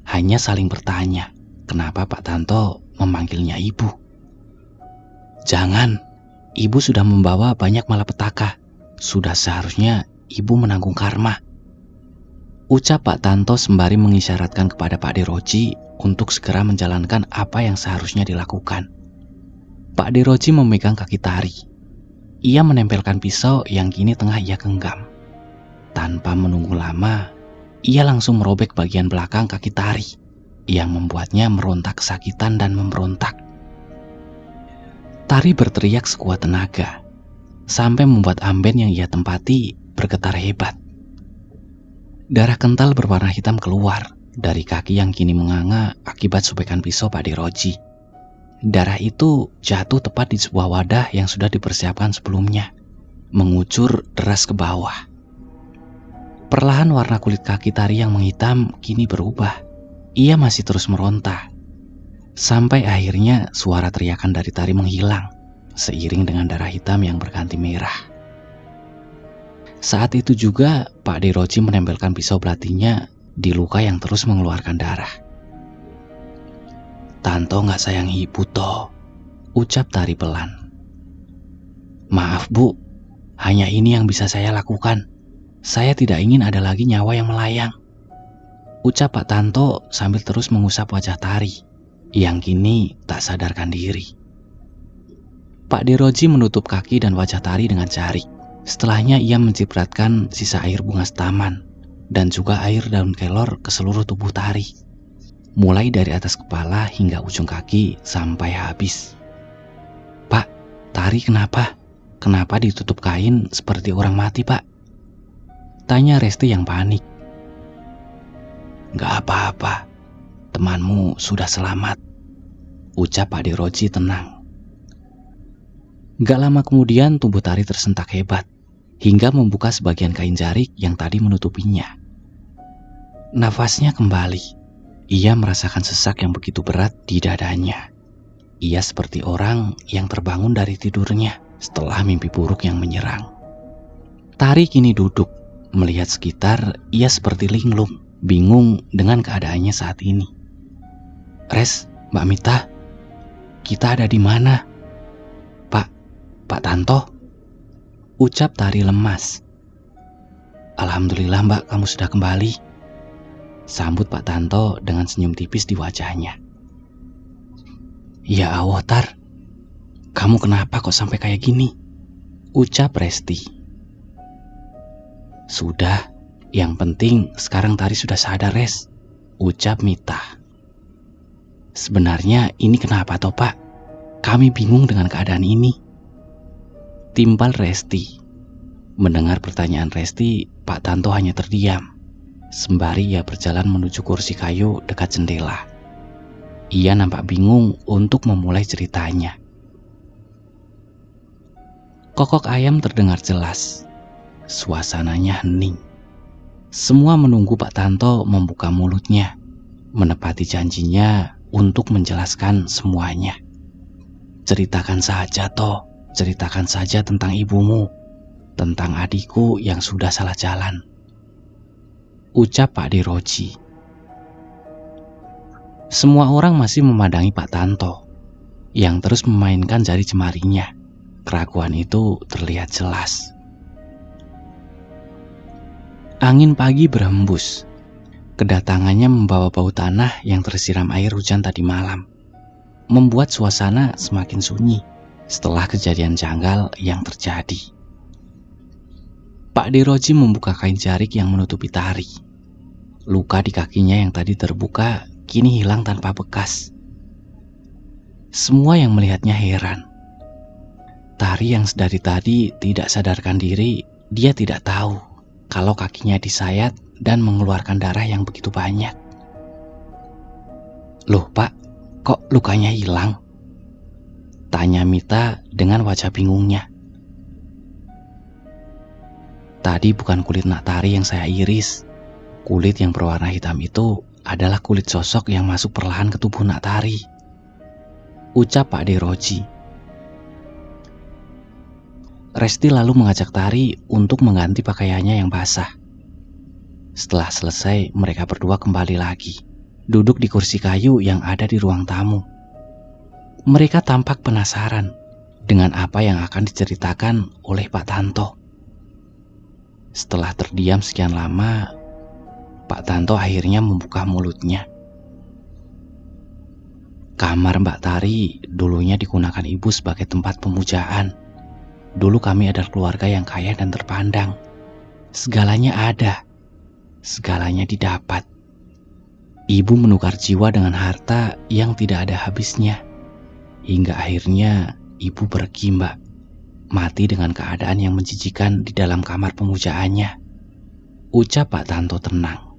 Hanya saling bertanya, kenapa Pak Tanto memanggilnya Ibu. "Jangan, Ibu sudah membawa banyak malapetaka. Sudah seharusnya Ibu menanggung karma," ucap Pak Tanto sembari mengisyaratkan kepada Pak Deroji untuk segera menjalankan apa yang seharusnya dilakukan. Pak Deroji memegang kaki Tari. Ia menempelkan pisau yang kini tengah ia genggam. Tanpa menunggu lama, ia langsung merobek bagian belakang kaki Tari, yang membuatnya merontak kesakitan dan memberontak. Tari berteriak sekuat tenaga, sampai membuat Amben yang ia tempati bergetar hebat. Darah kental berwarna hitam keluar dari kaki yang kini menganga akibat sobekan pisau Pak Deroji. Darah itu jatuh tepat di sebuah wadah yang sudah dipersiapkan sebelumnya, mengucur deras ke bawah. Perlahan warna kulit kaki Tari yang menghitam kini berubah. Ia masih terus meronta, sampai akhirnya suara teriakan dari Tari menghilang, seiring dengan darah hitam yang berganti merah. Saat itu juga Pak Deroji menempelkan pisau belatinya di luka yang terus mengeluarkan darah. "Tanto nggak sayang Ibu, Toh," ucap Tari pelan. "Maaf Bu, hanya ini yang bisa saya lakukan. Saya tidak ingin ada lagi nyawa yang melayang," ucap Pak Tanto sambil terus mengusap wajah Tari yang kini tak sadarkan diri. Pak Deroji menutup kaki dan wajah Tari dengan jari. Setelahnya ia mencipratkan sisa air bunga taman dan juga air daun kelor ke seluruh tubuh Tari, mulai dari atas kepala hingga ujung kaki sampai habis. "Pak, Tari kenapa? Kenapa ditutup kain seperti orang mati, Pak?" tanya Resti yang panik. "Gak apa-apa, temanmu sudah selamat," ucap Pak Deroji tenang. Gak lama kemudian tubuh Tari tersentak hebat, hingga membuka sebagian kain jarik yang tadi menutupinya. Nafasnya kembali. Ia merasakan sesak yang begitu berat di dadanya. Ia seperti orang yang terbangun dari tidurnya setelah mimpi buruk yang menyerang. Tari kini duduk, melihat sekitar. Ia seperti linglung, bingung dengan keadaannya saat ini. "Res, Mbak Mita, kita ada di mana?" Pak Tanto," ucap Tari lemas. "Alhamdulillah Mbak, kamu sudah kembali," sambut Pak Tanto dengan senyum tipis di wajahnya. "Ya Allah Tar, kamu kenapa kok sampai kayak gini?" ucap Resti. "Sudah, yang penting sekarang Tari sudah sadar, Res," ucap Mita. "Sebenarnya ini kenapa toh Pak? Kami bingung dengan keadaan ini," timpal Resti. Mendengar pertanyaan Resti, Pak Tanto hanya terdiam, sembari ia berjalan menuju kursi kayu dekat jendela. Ia nampak bingung untuk memulai ceritanya. Kokok ayam terdengar jelas. Suasananya hening. Semua menunggu Pak Tanto membuka mulutnya. menepati janjinya untuk menjelaskan semuanya. Ceritakan saja toh, ceritakan saja tentang ibumu, tentang adikku yang sudah salah jalan, ucap Pak Diroji. Semua orang masih memandangi Pak Tanto yang terus memainkan jari jemarinya. Keraguan itu terlihat jelas. Angin pagi berhembus. Kedatangannya membawa bau tanah yang tersiram air hujan tadi malam, membuat suasana semakin sunyi setelah kejadian janggal yang terjadi. Pak Diroji membuka kain jarik yang menutupi Tari. Luka di kakinya yang tadi terbuka kini hilang tanpa bekas. Semua yang melihatnya heran. Tari yang sedari tadi tidak sadarkan diri, dia tidak tahu kalau kakinya disayat dan mengeluarkan darah yang begitu banyak. Loh Pak, kok lukanya hilang? Tanya Mita dengan wajah bingungnya. Tadi bukan kulit Nak Tari yang saya iris. Kulit yang berwarna hitam itu adalah kulit sosok yang masuk perlahan ke tubuh Nak Tari, ucap Pak Diroji. Resti lalu mengajak Tari untuk mengganti pakaiannya yang basah. Setelah selesai, mereka berdua kembali lagi, duduk di kursi kayu yang ada di ruang tamu. Mereka tampak penasaran dengan apa yang akan diceritakan oleh Pak Tanto. Setelah terdiam sekian lama, Pak Tanto akhirnya membuka mulutnya. Kamar Mbak Tari dulunya digunakan ibu sebagai tempat pemujaan. Dulu kami adalah keluarga yang kaya dan terpandang. Segalanya ada, segalanya didapat. Ibu menukar jiwa dengan harta yang tidak ada habisnya. Hingga akhirnya ibu pergi, Mbak. Mati dengan keadaan yang menjijikan di dalam kamar pemujaannya, ucap Pak Tanto tenang.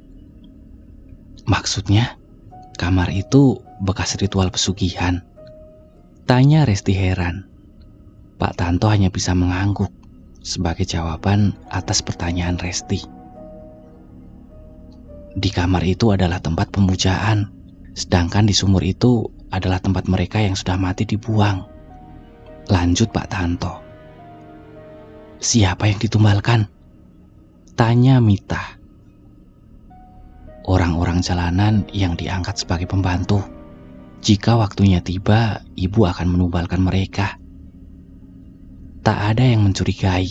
Maksudnya, kamar itu bekas ritual pesugihan? Tanya Resti heran. Pak Tanto hanya bisa mengangguk sebagai jawaban atas pertanyaan Resti. Di kamar itu adalah tempat pemujaan, sedangkan di sumur itu adalah tempat mereka yang sudah mati dibuang. Lanjut Pak Tanto. Siapa yang ditumbalkan? Tanya Mita. Orang-orang jalanan yang diangkat sebagai pembantu. Jika waktunya tiba, ibu akan menumbalkan mereka. Tak ada yang mencurigai,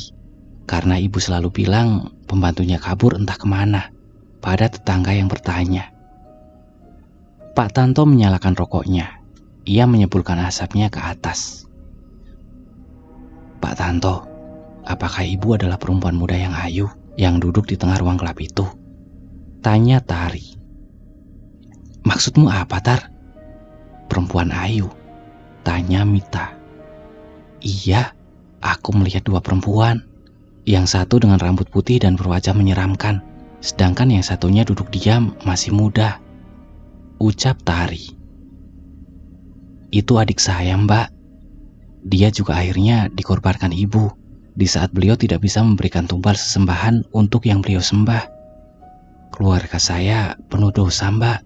karena ibu selalu bilang pembantunya kabur entah kemana, pada tetangga yang bertanya. Pak Tanto menyalakan rokoknya. Ia menyebulkan asapnya ke atas. Pak Tanto, apakah ibu adalah perempuan muda yang ayu yang duduk di tengah ruang gelap itu? Tanya Tari. Maksudmu apa, Tar? Perempuan ayu? Tanya Mita. Iya, aku melihat dua perempuan. Yang satu dengan rambut putih dan berwajah menyeramkan, sedangkan yang satunya duduk diam masih muda, ucap Tari. Itu adik saya, Mbak. Dia juga akhirnya dikorbankan ibu di saat beliau tidak bisa memberikan tumbal sesembahan untuk yang beliau sembah. Keluarga saya penuh dosa, Mbak.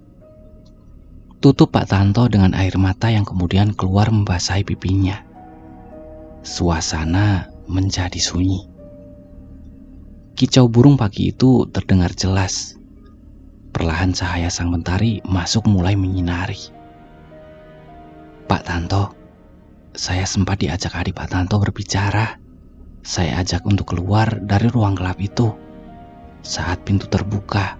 Tutup Pak Tanto dengan air mata yang kemudian keluar membasahi pipinya. Suasana menjadi sunyi. Kicau burung pagi itu terdengar jelas. Perlahan cahaya sang mentari masuk mulai menyinari. Pak Tanto, saya sempat diajak adik Pak Tanto berbicara. Saya ajak untuk keluar dari ruang gelap itu saat pintu terbuka,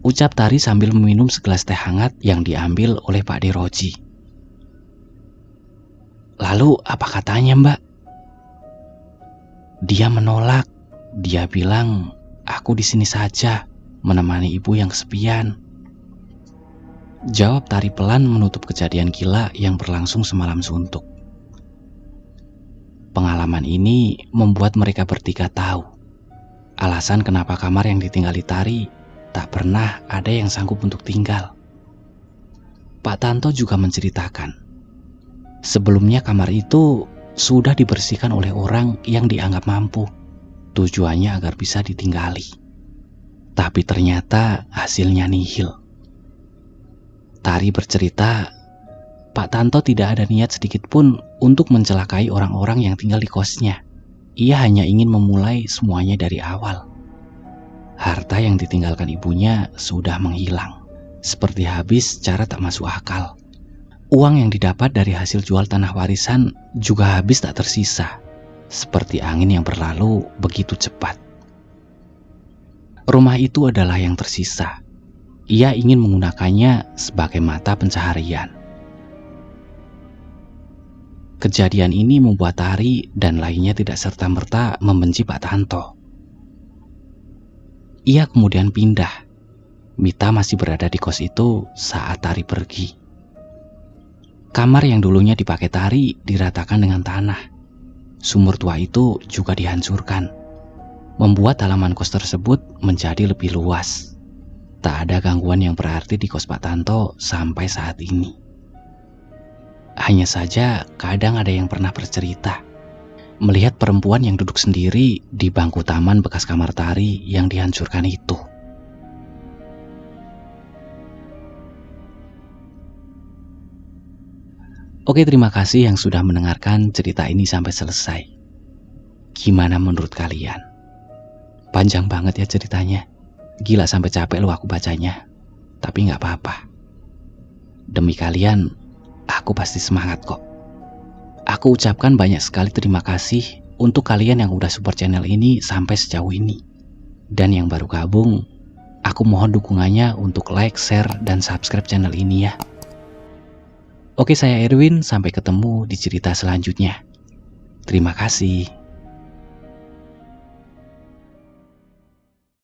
ucap Tari sambil meminum segelas teh hangat yang diambil oleh Pak Diroji. Lalu apa katanya, Mbak? Dia menolak. Dia bilang, aku di sini saja, menemani ibu yang kesepian. Jawab Tari pelan menutup kejadian gila yang berlangsung semalam suntuk. Pengalaman ini membuat mereka bertiga tahu alasan kenapa kamar yang ditinggali Tari tak pernah ada yang sanggup untuk tinggal. Pak Tanto juga menceritakan, sebelumnya kamar itu sudah dibersihkan oleh orang yang dianggap mampu, tujuannya agar bisa ditinggali. Tapi ternyata hasilnya nihil. Tari bercerita, Pak Tanto tidak ada niat sedikit pun untuk mencelakai orang-orang yang tinggal di kosnya. Ia hanya ingin memulai semuanya dari awal. Harta yang ditinggalkan ibunya sudah menghilang, seperti habis secara tak masuk akal. Uang yang didapat dari hasil jual tanah warisan juga habis tak tersisa, seperti angin yang berlalu begitu cepat. Rumah itu adalah yang tersisa. Ia ingin menggunakannya sebagai mata pencaharian. Kejadian ini membuat Tari dan lainnya tidak serta-merta membenci Pak Tanto. Ia kemudian pindah. Mita masih berada di kos itu saat Tari pergi. Kamar yang dulunya dipakai Tari diratakan dengan tanah. Sumur tua itu juga dihancurkan, membuat halaman kos tersebut menjadi lebih luas. Tak ada gangguan yang berarti di kos Pak Tanto sampai saat ini. Hanya saja kadang ada yang pernah bercerita melihat perempuan yang duduk sendiri di bangku taman bekas kamar Tari yang dihancurkan itu. Oke, terima kasih yang sudah mendengarkan cerita ini sampai selesai. Gimana menurut kalian? Panjang banget ya ceritanya. Gila, sampai capek loh aku bacanya. Tapi gak apa-apa. Demi kalian, aku pasti semangat kok. Aku ucapkan banyak sekali terima kasih untuk kalian yang udah support channel ini sampai sejauh ini. Dan yang baru gabung, aku mohon dukungannya untuk like, share, dan subscribe channel ini ya. Oke, saya Erwin, sampai ketemu di cerita selanjutnya. Terima kasih.